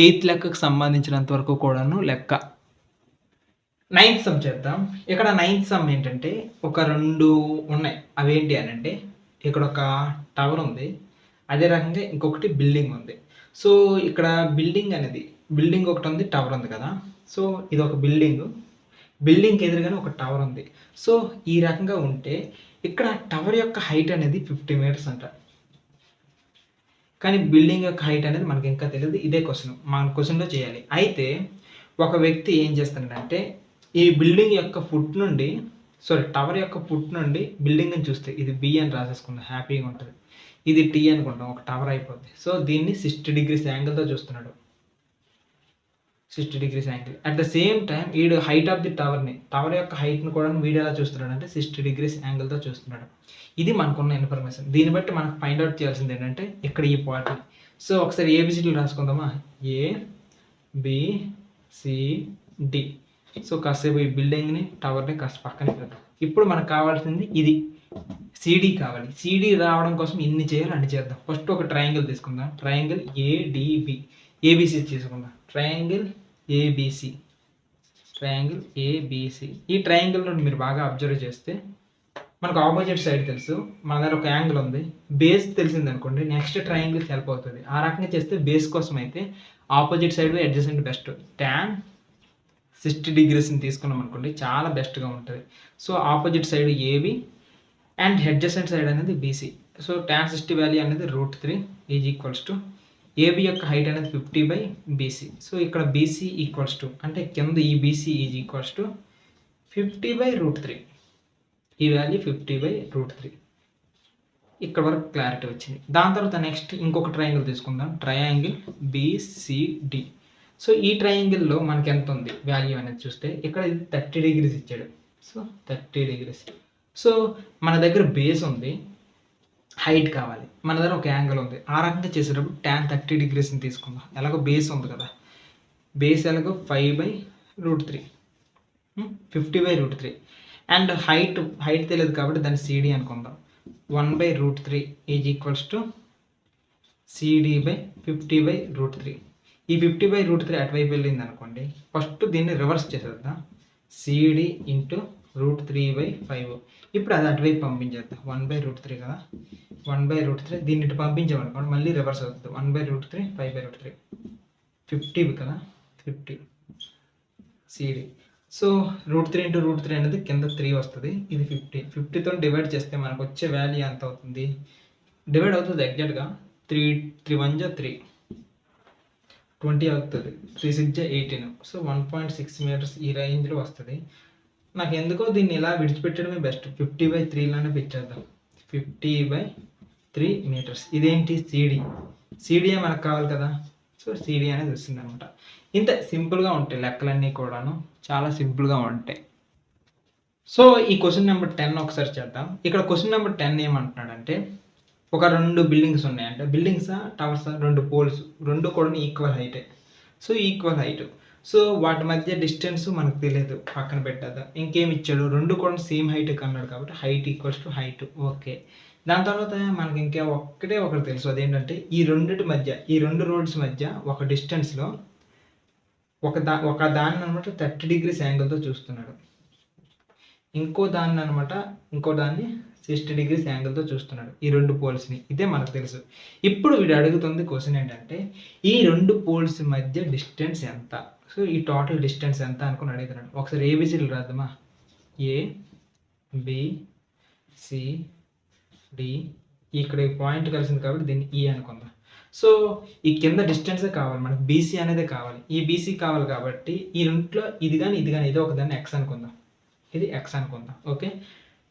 8th లెక్కకు సంబంధించినంత వరకు కూడాను లెక్క. 9th సమ్ చేద్దాం. ఇక్కడ 9th సమ్ ఏంటంటే ఒక 2 ఉన్నాయి. అవేంటి అని అంటే ఇక్కడ ఒక టవర్ ఉంది. అదే రకంగా ఇంకొకటి బిల్డింగ్ ఉంది. సో, ఇక్కడ బిల్డింగ్ ఒకటి ఉంది, టవర్ ఉంది కదా! సో, ఇదొక బిల్డింగు. బిల్డింగ్‌కి ఎదురుగానే ఒక టవర్ ఉంది. సో, ఈ రకంగా ఉంటే ఇక్కడ టవర్ యొక్క హైట్ అనేది 50 మీటర్స్ అంట. కానీ బిల్డింగ్ యొక్క హైట్ అనేది మనకి ఇంకా తెలీదు. ఇదే క్వెషన్. మన క్వెషన్‌లో చేయాలి. అయితే ఒక వ్యక్తి ఏం చేస్తున్నాడంటే ఈ బిల్డింగ్ యొక్క టవర్ యొక్క ఫుట్ నుండి బిల్డింగ్‌ని చూస్తే ఇది బి అని రాసేసుకుందాం, హ్యాపీగా ఉంటది. ఇది టీ అనుకుంటాం, ఒక టవర్ అయిపోద్ది. సో, దీన్ని 60 డిగ్రీస్ యాంగిల్‌తో చూస్తున్నాడు. 60 degrees angle. At the same time ఈడు హైట్ ఆఫ్ ది టవర్ యొక్క హైట్‌ని కూడా వీడు ఎలా చూస్తున్నాడంటే 60 డిగ్రీస్ యాంగిల్‌తో చూస్తున్నాడు. ఇది మనకున్న ఇన్ఫర్మేషన్. దీన్ని బట్టి మనకు ఫైండ్ అవుట్ చేయాల్సింది ఏంటంటే ఇక్కడ ఈ పార్ట్. సో, ఒకసారి ఏబిసిడీలు రాసుకుందామా? ఏ, బి, సి, డి. సో, కాసేపు ఈ బిల్డింగ్‌ని, టవర్‌ని కాస్త పక్కన పెడదాం. ఇప్పుడు మనకు కావాల్సింది ఇది. సిడి కావాలి. సిడి రావడం కోసం ఇన్ని చేయాలి, అన్ని చేద్దాం. ఫస్ట్ ఒక ట్రయాంగిల్ తీసుకుందాం. Triangle ADB. ఏబిసి తీసుకుందాం. Triangle ABC. ఈ ట్రయాంగిల్ నుండి మీరు బాగా అబ్జర్వ్ చేస్తే మనకు ఆపోజిట్ సైడ్ తెలుసు. మన దగ్గర ఒక యాంగిల్ ఉంది. బేస్ తెలిసింది అనుకోండి, నెక్స్ట్ ట్రయాంగిల్ హెల్ప్ అవుతుంది. ఆ రకంగా చేస్తే బేస్ కోసం అయితే opposite side adjacent best. tan 60 డిగ్రీస్ని తీసుకున్నాం అనుకోండి, చాలా బెస్ట్గా ఉంటుంది. So, opposite side AB and adjacent side అనేది బీసీ. సో, tan 60 వాల్యూ అనేది √3 ఈజ్ ఈక్వల్స్ టు ఏబి యొక్క హైట్ అనేది 50/BC. సో, ఇక్కడ బీసీ ఈక్వల్స్ టు అంటే కింద ఈ బీసీ ఈజ్ ఈక్వల్స్ టు 50/√3. ఈ వాల్యూ 50/√3. ఇక్కడ వరకు క్లారిటీ వచ్చింది. దాని తర్వాత నెక్స్ట్ ఇంకొక ట్రయాంగిల్ తీసుకుందాం. Triangle BCD. సో, ఈ ట్రయాంగిల్లో మనకి ఎంత ఉంది వాల్యూ అనేది చూస్తే ఇక్కడ ఇది 30 డిగ్రీస్ ఇచ్చాడు. So, 30 degrees. సో, మన దగ్గర బేస్ ఉంది, హైట్ కావాలి. మన దగ్గర ఒక యాంగిల్ ఉంది. ఆ రకంగా చేసేటప్పుడు tan 30 డిగ్రీస్ని తీసుకుందాం. ఎలాగో బేస్ ఉంది కదా, బేస్ ఎలాగో 5/√3, 50/√3. అండ్ హైట్ తెలియదు కాబట్టి దాన్ని సిడి అనుకుందాం. 1/√3 ఈజ్ ఈక్వల్స్ టు సిడి/50/√3. ఈ 50/√3 అటువైపు వెళ్ళింది అనుకోండి, ఫస్ట్ దీన్ని రివర్స్ చేసేద్దాం. CD into √3/5. ఇప్పుడు అది అటువైపు పంపించేద్దాం. 1/√3 కదా, 1/√3 దీన్ని ఇటు పంపించామనుకోండి, మళ్ళీ రివర్స్ అవుతుంది. 1/√3 5/√3 50 కదా, 50 సిడి. సో, √3 ఇంటూ √3 అనేది కింద 3 వస్తుంది. ఇది 50తో డివైడ్ చేస్తే మనకు వచ్చే వాల్యూ ఎంత అవుతుంది? డివైడ్ అవుతుంది ఎగ్జాక్ట్గా 3 1 3 20 అవుతుంది. 3 6 18. సో, 1.6 మీటర్స్ ఈ రేంజ్లో వస్తుంది. నాకు ఎందుకో దీన్ని ఇలా విడిచిపెట్టడమే బెస్ట్. 50/3 లానే పెట్టేద్దాం. 50/3 మీటర్స్. ఇదేంటి? సిడిఏ మనకు కావాలి కదా. సో, సిడి అనేది వస్తుంది అనమాట. ఇంత సింపుల్గా ఉంటాయి లెక్కలన్నీ కూడాను, చాలా సింపుల్గా ఉంటాయి. సో, ఈ క్వశ్చన్ నెంబర్ 10 ఒకసారి చేద్దాం. ఇక్కడ క్వశ్చన్ నెంబర్ 10 ఏమంటున్నాడంటే ఒక 2 బిల్డింగ్స్ ఉన్నాయంటే, బిల్డింగ్సా టవర్సా, 2 పోల్స్, 2 కూడా ఈక్వల్ హైటే. So, equal height. సో, వాటి మధ్య డిస్టెన్స్ మనకు తెలియదు, పక్కన పెట్టేద్దాం. ఇంకేమి ఇచ్చాడు? 2 కూడా సేమ్ హైట్ అన్నాడు కాబట్టి height equals to height. Okay. దాని తర్వాత మనకి ఇంకా ఒకటి తెలుసు. అదేంటంటే ఈ 2 రోడ్స్ మధ్య ఒక డిస్టెన్స్లో ఒక దాన్ని అనమాట 30 డిగ్రీస్ యాంగిల్తో చూస్తున్నాడు. ఇంకో దాన్ని 60 డిగ్రీస్ యాంగిల్తో చూస్తున్నాడు. ఈ 2 పోల్స్ని. ఇదే మనకు తెలుసు. ఇప్పుడు వీడు అడుగుతుంది క్వశ్చన్ ఏంటంటే ఈ 2 పోల్స్ మధ్య డిస్టెన్స్ ఎంత? సో, ఈ టోటల్ డిస్టెన్స్ ఎంత అనుకుని అడుగుతున్నాడు. ఒకసారి ఏబిసిడీలు రాద్దామా? ఏ, బి, సి, డి. ఇక్కడ ఈ పాయింట్ కలిసింది కాబట్టి దీన్ని ఈ అనుకుందాం. సో, ఈ కింద డిస్టెన్సే కావాలి మనకు, బీసీ అనేదే కావాలి. ఈ బీసీ కావాలి కాబట్టి ఈ రెంట్లో ఇది కానీ ఏదో ఒకదాన్ని ఎక్స్ అనుకుందాం. ఇది ఎక్స్ అనుకుందాం. ఓకే.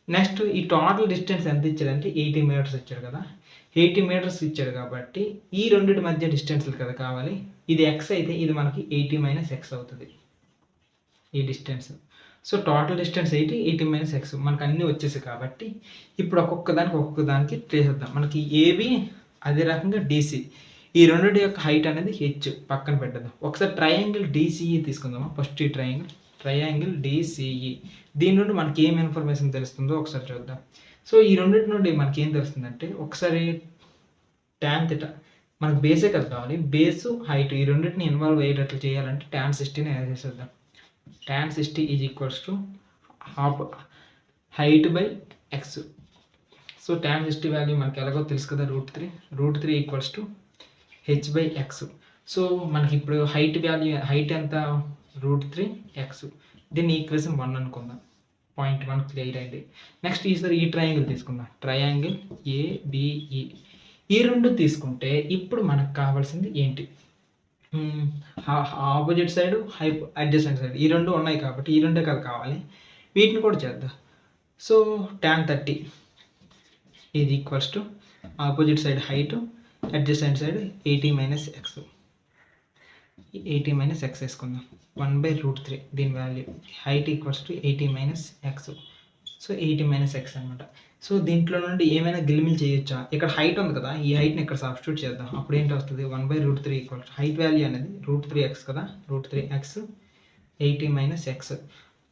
నెక్స్ట్ ఈ టోటల్ డిస్టెన్స్ ఎంత ఇచ్చాడంటే 80 మీటర్స్ ఇచ్చాడు కదా. 80 మీటర్స్ ఇచ్చాడు కాబట్టి ఈ రెండింటి మధ్య డిస్టెన్స్లు కదా కావాలి. ఇది ఎక్స్ అయితే ఇది మనకి 80 - x అవుతుంది ఈ distance. So, total distance 80 - x మనకు అన్నీ వచ్చేసి కాబట్టి ఇప్పుడు ఒక్కొక్క దానికి చేసేద్దాం. మనకి ఏబి, అదే రకంగా డిసి, ఈ రెండింటి యొక్క హైట్ అనేది హెచ్ పక్కన పెట్టేద్దాం. ఒకసారి ట్రయాంగిల్ డిసిఈ తీసుకుందామా? ఫస్ట్ ఈ ట్రయాంగిల్ డిసిఈ, దీని నుండి మనకి ఏం ఇన్ఫర్మేషన్ తెలుస్తుందో ఒకసారి చూద్దాం. సో, ఈ రెండింటి నుండి మనకి ఏం తెలుస్తుందంటే ఒకసారి tan θ మనకు బేసే కదా కావాలి. బేసు హైట్ ఈ రెండింటిని ఇన్వాల్వ్ అయ్యేటట్లు చేయాలంటే tan 60ని యాడ్ చేసేద్దాం. tan 60 is equals to half height by X. So tan 60 value మనకి ఎలాగో తెలుసు కదా, √3 ఈక్వల్స్ టు h/x. సో మనకి ఇప్పుడు హైట్ ఎంత, √3x. దీన్ని ఈక్వేషన్ 1 అనుకుందాం. పాయింట్ 1 క్లియర్ అయింది. నెక్స్ట్ ఈసారి ఈ ట్రయాంగిల్ తీసుకుందాం. Triangle ABE. ఈ రెండు తీసుకుంటే ఇప్పుడు మనకు కావాల్సింది ఏంటి, ఆపోజిట్ సైడ్ అడ్జసెంట్ సైడ్ ఈ రెండు ఉన్నాయి కాబట్టి ఈ రెండే కదా కావాలి. వీటిని కూడా చేద్దాం. So tan 30 is equals to opposite side height, adjacent side 80 - x. 80 - x వేసుకుందాం. 1/√3 దీని value. Height equals to 80 - x. So 80 - x అనమాట. సో దీంట్లో నుండి ఏమైనా గిలిమిల్ చేయొచ్చా, ఇక్కడ హైట్ ఉంది కదా, ఈ హైట్ని ఇక్కడ సబ్స్టిట్యూట్ చేద్దాం. అప్పుడు ఏంటి వస్తుంది, 1/√3 ఈక్వల్స్ హైట్ వాల్యూ అనేది √3x కదా, √3x 80 - x.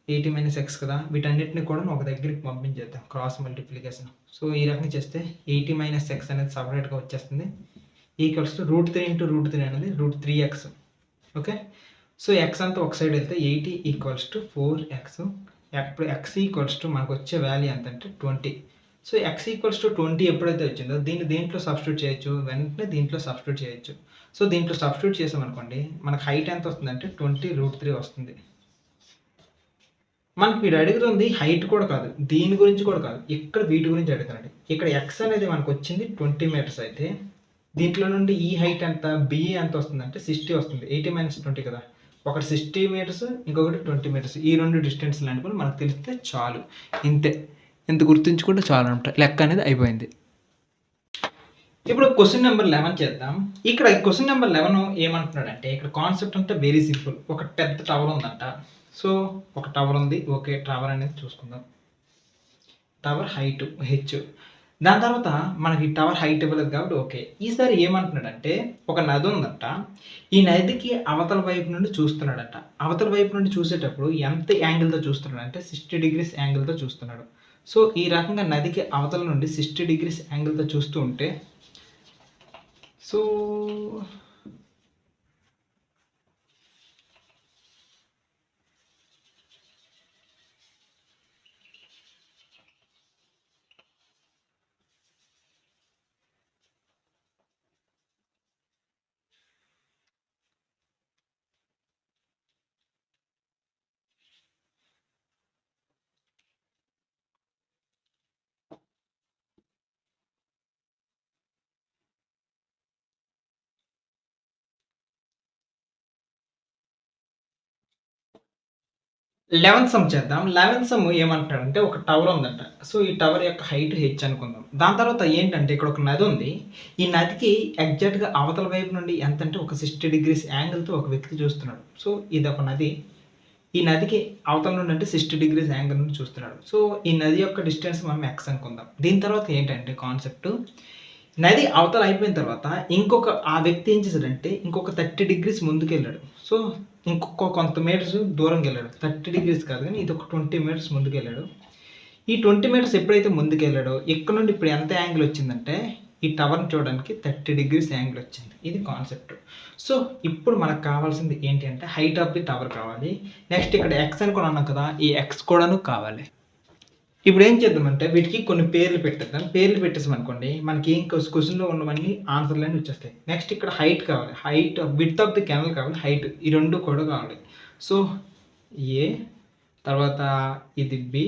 80 - x కదా, వీటన్నిటిని కూడా ఒక దగ్గరికి పంపించేద్దాం, క్రాస్ మల్టిప్లికేషన్. సో ఈ రకంగా చేస్తే 80 - x అనేది సపరేట్గా వచ్చేస్తుంది. ఈక్వల్స్ టు √3 × √3 అనేది √3x. ఓకే. సో x అంతా ఒక సైడ్ వెళ్తే 80 ఈక్వల్స్ టు 4x. ఇప్పుడు x ఈక్వల్స్ టు మనకు వచ్చే వాల్యూ ఎంత అంటే 20. సో x ఈక్వల్స్ టు 20 ఎప్పుడైతే వచ్చిందో దీంట్లో సబ్స్టిట్యూట్ చేయొచ్చు, వెంటనే దీంట్లో సబ్స్టిట్యూట్ చేయొచ్చు. సో దీంట్లో సబ్స్టిట్యూట్ చేసామనుకోండి మనకు హైట్ ఎంత వస్తుందంటే 20√3 వస్తుంది. మనకి వీడు అడుగుతుంది హైట్ కూడా కాదు, దీని గురించి కూడా కాదు, ఇక్కడ వీటి గురించి అడుగుతారండి. ఇక్కడ x అనేది మనకు వచ్చింది 20 మీటర్స్ అయితే దీంట్లో నుండి ఈ హైట్ ఎంత, BE ఎంత వస్తుందంటే 60 వస్తుంది. 80 - 20 కదా, ఒకటి 60 మీటర్స్ ఇంకొకటి 20 మీటర్స్. ఈ రెండు డిస్టెన్స్ లాంటివి మనకు తెలిస్తే చాలు. ఇంతే, ఇంత గుర్తుంచుకుంటే చాలు అనమాట. లెక్క అనేది అయిపోయింది. ఇప్పుడు క్వశ్చన్ నెంబర్ 11 చేద్దాం. ఇక్కడ క్వశ్చన్ నెంబర్ 11 ఏమంటున్నాడంటే, ఇక్కడ కాన్సెప్ట్ అంతా వెరీ సింపుల్. ఒక పెద్ద టవర్ ఉందంట. సో ఒక టవర్ ఉంది, ఓకే. టవర్ అనేది చూసుకుందాం. Tower height h. దాని తర్వాత మనకి టవర్ హైట్ ఇవ్వలేదు కాబట్టి ఓకే. ఈసారి ఏమంటున్నాడంటే, ఒక నది ఉందంట. ఈ నదికి అవతల వైపు నుండి చూస్తున్నాడంట. అవతల వైపు నుండి చూసేటప్పుడు ఎంత యాంగిల్తో చూస్తున్నాడంటే 60 degrees యాంగిల్తో చూస్తున్నాడు. సో ఈ రకంగా నదికి అవతల నుండి 60 degrees యాంగిల్తో చూస్తూ ఉంటే, సో లెవెన్త్ సమ్ చేద్దాం. 11th సమ్ ఏమంటాడంటే, ఒక టవర్ ఉందంట. సో ఈ టవర్ యొక్క హైట్ h అనుకుందాం. దాని తర్వాత ఏంటంటే ఇక్కడ ఒక నది ఉంది. ఈ నదికి ఎగ్జాక్ట్గా అవతల వైపు నుండి ఎంత అంటే ఒక 60 degrees యాంగిల్తో ఒక వ్యక్తి చూస్తున్నాడు. సో ఇది ఒక నది. ఈ నదికి అవతల నుండి అంటే 60 degrees యాంగిల్ నుండి చూస్తున్నాడు. సో ఈ నది యొక్క డిస్టెన్స్ మనం x అనుకుందాం. దీని తర్వాత ఏంటంటే కాన్సెప్ట్, నది అవతల అయిపోయిన తర్వాత ఆ వ్యక్తి ఏం చేశాడంటే ఇంకొక 30 degrees ముందుకు వెళ్ళాడు. సో ఇంకొక కొంత మీటర్స్ దూరంకి వెళ్ళాడు. 30 degrees కాదు కానీ ఇది ఒక 20 meters ముందుకు వెళ్ళాడు. ఈ 20 meters ఎప్పుడైతే ముందుకు వెళ్ళాడో ఇక్కడ నుండి ఇప్పుడు ఎంత యాంగిల్ వచ్చిందంటే ఈ టవర్ని చూడడానికి 30 degrees యాంగిల్ వచ్చింది. ఇది కాన్సెప్ట్. సో ఇప్పుడు మనకు కావాల్సింది ఏంటి అంటే హైట్ ఆఫ్ ది టవర్ కావాలి. నెక్స్ట్ ఇక్కడ x అని కూడా అన్నాం కదా, ఈ x కూడాను కావాలి. ఇప్పుడు ఏం చేద్దామంటే వీటికి కొన్ని పేర్లు పెట్టేద్దాం. పేర్లు పెట్టేసామనుకోండి మనకి ఏం క్వశ్చన్లో ఉన్నవన్నీ ఆన్సర్లు అన్నీ వచ్చేస్తాయి. నెక్స్ట్ ఇక్కడ హైట్ కావాలి, height width of the canal కావాలి, హైట్, ఈ రెండు కూడా కావాలి. సో ఏ, తర్వాత ఇది బి,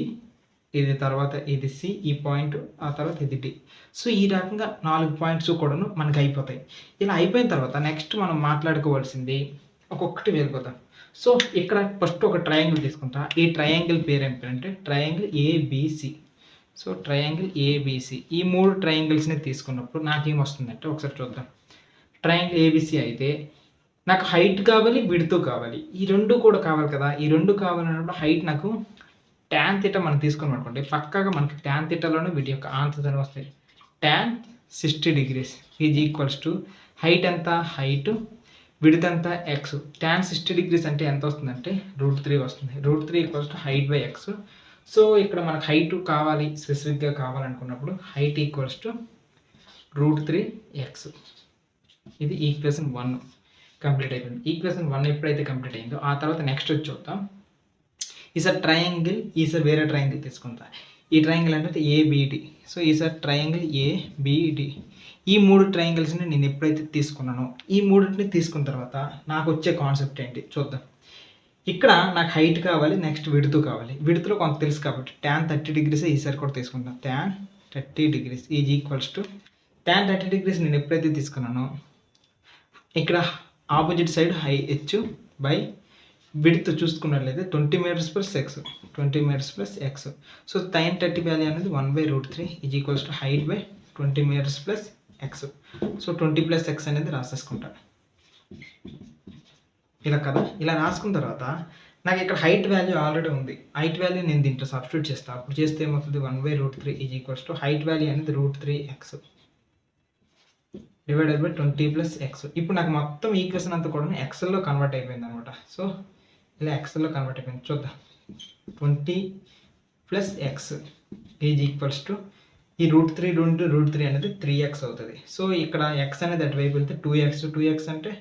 ఇది తర్వాత ఇది సి, ఈ పాయింట్, ఆ తర్వాత ఇది డి. సో ఈ రకంగా 4 పాయింట్స్ కూడాను మనకి అయిపోతాయి. ఇలా అయిపోయిన తర్వాత నెక్స్ట్ మనం మాట్లాడుకోవాల్సింది ఒక్కొక్కటి వెళ్ళిపోతాం. సో ఇక్కడ ఫస్ట్ ఒక ట్రయాంగిల్ తీసుకుంటా. ఈ ట్రయాంగిల్ పేరు ఏంటంటే triangle ABC. So triangle ABC, ఈ 3 ట్రయాంగిల్స్ని తీసుకున్నప్పుడు నాకేం వస్తుందంటే ఒకసారి చూద్దాం. ట్రయాంగిల్ ఏబిసి అయితే నాకు హైట్ కావాలి, విడ్త్ కావాలి, ఈ రెండు కూడా కావాలి కదా. ఈ రెండు కావాలన్నప్పుడు హైట్ నాకు tan θ మనం తీసుకున్నాం అనుకోండి, పక్కాగా మనకి tan θలోనే వీటి యొక్క ఆన్సర్స్ అని వస్తాయి. tan 60 degrees is equals to height ఎంత, హైట్, విడ్త్ ఎంత, x. tan 60 degrees అంటే ఎంత వస్తుందంటే √3 వస్తుంది. √3 equals to height by x. So ఇక్కడ మనకు హైట్ కావాలి, స్పెసిఫిక్గా కావాలనుకున్నప్పుడు హైట్ ఈక్వల్స్ టు √3x. ఇది ఈక్వేషన్ 1 కంప్లీట్ అయిపోయింది. ఈక్వేషన్ 1 ఎప్పుడైతే కంప్లీట్ అయిందో ఆ తర్వాత నెక్స్ట్ వచ్చి చూద్దాం. ఈసారి ట్రయాంగిల్, ఈసారి వేరే ట్రయాంగిల్ తీసుకుంటా. ఈ ట్రయాంగిల్ అంటే ఏబిడి. సో ఈసారి ట్రయాంగిల్ ఏబిడి. ఈ 3 ట్రయాంగిల్స్ని నేను ఎప్పుడైతే తీసుకున్నానో ఈ మూడింటిని తీసుకున్న తర్వాత నాకు వచ్చే కాన్సెప్ట్ ఏంటి చూద్దాం. ఇక్కడ నాకు హైట్ కావాలి, నెక్స్ట్ విడ్త్ కావాలి. విడ్త్లో కొంత తెలుసు కాబట్టి tan 30 degrees ఈసారి కూడా తీసుకుంటాను. tan 30 degrees is equals to tan 30 degrees నేను ఎప్పుడైతే తీసుకున్నానో ఇక్కడ opposite side H by width చూసుకున్నట్లయితే 20 meters plus x, 20 meters plus x. So tan 30 value అనేది 1/√3 is equals to height by 20 meters plus x. So 20 plus x అనేది రాసేసుకుంటాను ఇలా కదా. ఇలా రాసుకున్న తర్వాత నాకు ఇక్కడ హైట్ వాల్యూ ఆల్రెడీ ఉంది. హైట్ వాల్యూ నేను దీంట్లో సబ్స్టిట్యూట్ చేస్తాను. అప్పుడు చేస్తే ఏమవుతుంది 1/√3 is equals to height value అనేది √3x divided by 20 plus x. ఇప్పుడు నాకు మొత్తం ఈక్వేషన్ అంతా కూడా ఎక్సెల్లో కన్వర్ట్ అయిపోయింది అనమాట. సో ఇలా ఎక్సెల్లో కన్వర్ట్ అయిపోయింది చూద్దాం. 20 plus x is equals to ఈ √3 అనేది 3x అవుతుంది. సో ఇక్కడ x అనేది అటువైపు వెళ్తే 2x అంటే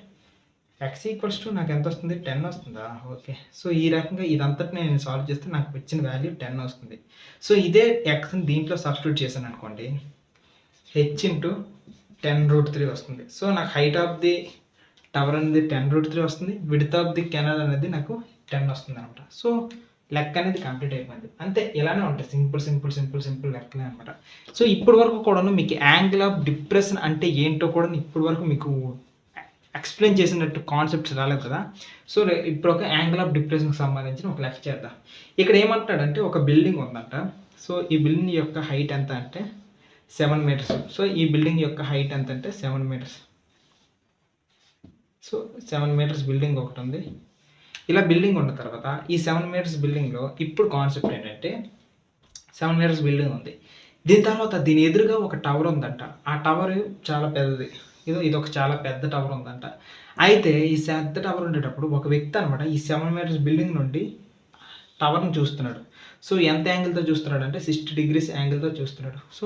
x ఈక్వల్స్ టు నాకు ఎంత వస్తుంది 10 వస్తుందా. ఓకే, సో ఈ రకంగా ఇదంతటిని నేను సాల్వ్ చేస్తే నాకు వచ్చిన వాల్యూ 10 వస్తుంది. సో ఇదే xని దీంట్లో సబ్స్టిట్యూట్ చేశాను అనుకోండి, h ఇంటూ 10√3 వస్తుంది. సో నాకు హైట్ ఆఫ్ ది టవర్ అనేది 10√3 వస్తుంది, విడ్త్ ఆఫ్ ది కెనాల్ అనేది నాకు 10 వస్తుంది అనమాట. సో లెక్క అనేది కంప్లీట్ అయిపోయింది. అంతే, ఇలానే ఉంటాయి సింపుల్ లెక్కలే అనమాట. సో ఇప్పటి వరకు కూడా మీకు యాంగిల్ ఆఫ్ డిప్రెషన్ అంటే ఏంటో కూడా ఇప్పటి వరకు మీకు ఎక్స్ప్లెయిన్ చేసినట్టు కాన్సెప్ట్స్ రాలేదు కదా. సో ఇప్పుడు ఒక యాంగిల్ ఆఫ్ డిప్రెషన్కి సంబంధించిన ఒక లెక్క చేద్దాం. ఇక్కడ ఏమంటాడంటే ఒక బిల్డింగ్ ఉందంట. సో ఈ బిల్డింగ్ యొక్క హైట్ ఎంత అంటే 7 meters. సో ఈ బిల్డింగ్ యొక్క హైట్ ఎంత అంటే 7 meters. సో 7 meters బిల్డింగ్ ఒకటి ఉంది. ఇలా బిల్డింగ్ ఉన్న తర్వాత ఈ 7 meters బిల్డింగ్లో ఇప్పుడు కాన్సెప్ట్ ఏంటంటే 7 meters బిల్డింగ్ ఉంది. దీని తర్వాత దీని ఎదురుగా ఒక టవర్ ఉందంట. ఆ టవర్ చాలా పెద్దది. ఇది ఒక చాలా పెద్ద టవర్ ఉందంట. అయితే ఈ పెద్ద టవర్ ఉండేటప్పుడు ఒక వ్యక్తి అనమాట ఈ 7 meters బిల్డింగ్ నుండి టవర్ని చూస్తున్నాడు. సో ఎంత యాంగిల్తో చూస్తున్నాడు అంటే 60 degrees యాంగిల్తో చూస్తున్నాడు. సో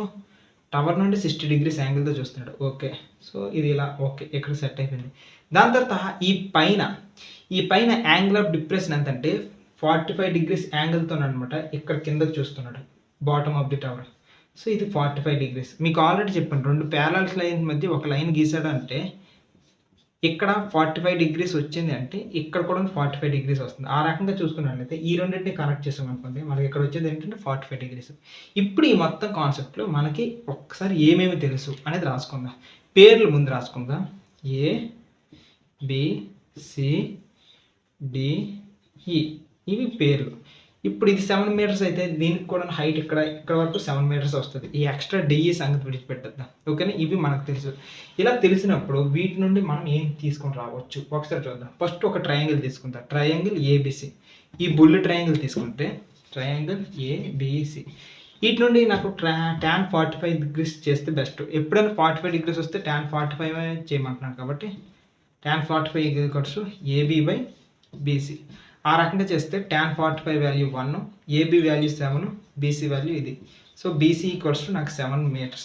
టవర్ నుండి 60 degrees యాంగిల్తో చూస్తున్నాడు. ఓకే, సో ఇది ఇలా ఓకే ఇక్కడ సెట్ అయిపోయింది. దాని తర్వాత ఈ పైన యాంగిల్ ఆఫ్ డిప్రెషన్ ఎంత అంటే 45 degrees యాంగిల్తో అనమాట ఇక్కడ కిందకి చూస్తున్నాడు bottom of the tower. So ఇది 45 degrees. మీకు ఆల్రెడీ చెప్పాను, 2 parallel లైన్స్ మధ్య ఒక లైన్ గీసాడు అంటే ఇక్కడ 45 degrees వచ్చింది అంటే ఇక్కడ కూడా 45 degrees వస్తుంది. ఆ రకంగా చూసుకున్నట్లయితే ఈ రెండింటిని కనెక్ట్ చేసాం అనుకోండి, మనకి ఇక్కడ వచ్చేది ఏంటంటే 45 degrees. ఇప్పుడు ఈ మొత్తం కాన్సెప్ట్లో మనకి ఒక్కసారి ఏమేమి తెలుసు అనేది రాసుకుందాం. పేర్లు ముందు రాసుకుందాం. A B C D E ఇవి పేర్లు. ఇప్పుడు ఇది 7 meters అయితే దీనికి కూడా హైట్ ఇక్కడ వరకు 7 meters వస్తుంది. ఈ ఎక్స్ట్రా డిఈ సంగతి విడిచిపెట్టేద్దాం. ఓకేనా, ఇవి మనకు తెలుసు. ఇలా తెలిసినప్పుడు వీటి నుండి మనం ఏం తీసుకొని రావచ్చు ఒకసారి చూద్దాం. ఫస్ట్ ఒక ట్రయాంగిల్ తీసుకుందాం, ట్రయాంగిల్ ఏబిసి. ఈ బుల్ ట్రయాంగిల్ తీసుకుంటే ట్రయాంగిల్ ఏబిసి, వీటి నుండి నాకు tan 45 degrees చేస్తే బెస్ట్. ఎప్పుడైనా 45 degrees వస్తే tan 45 చేయమంటున్నాను కాబట్టి tan 45 AB/BC. ఆ రకంగా చేస్తే tan 45 value 1, AB value 7, BC value ఇది. సో BC ఈక్వల్స్ టు నాకు 7 meters.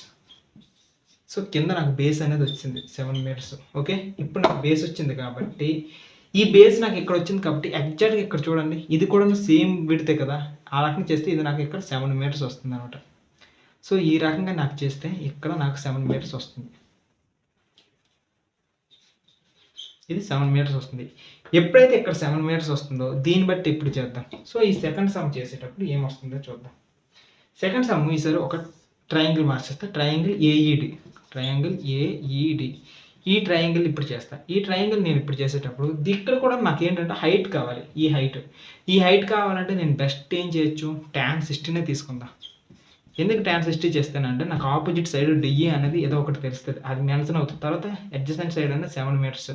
సో కింద నాకు బేస్ అనేది వచ్చింది 7 meters. ఓకే, ఇప్పుడు నాకు బేస్ వచ్చింది కాబట్టి ఈ బేస్ నాకు ఇక్కడ వచ్చింది కాబట్టి ఎగ్జాక్ట్గా ఇక్కడ చూడండి, ఇది కూడా సేమ్ విడితే కదా. ఆ రకంగా చేస్తే ఇది నాకు ఇక్కడ 7 meters వస్తుంది అనమాట. సో ఈ రకంగా నాకు చేస్తే ఇక్కడ నాకు 7 meters వస్తుంది. ఇది 7 meters వస్తుంది. ఎప్పుడైతే ఇక్కడ 7 meters వస్తుందో దీన్ని బట్టి ఇప్పుడు చేద్దాం. సో ఈ సెకండ్ సమ్ చేసేటప్పుడు ఏమొస్తుందో చూద్దాం. సెకండ్ సమ్ ఈసారి ఒక ట్రయాంగిల్ మార్చేస్తే ట్రయాంగిల్ ఏఈడి, ఈ ట్రయాంగిల్ ఇప్పుడు చేస్తా. ఈ ట్రయాంగిల్ నేను ఇప్పుడు చేసేటప్పుడు ఇక్కడ కూడా నాకు ఏంటంటే హైట్ కావాలి. ఈ హైట్ కావాలంటే నేను బెస్ట్ ఏం చేయొచ్చు, tan 60 తీసుకుందాం. ఎందుకు tan 60 చేస్తానంటే నాకు ఆపోజిట్ సైడ్ డిఈ అనేది ఏదో ఒకటి తెలుస్తుంది, అది మెన్షన్ అవుతుంది. తర్వాత అడ్జసెంట్ సైడ్ అనేది 7 meters.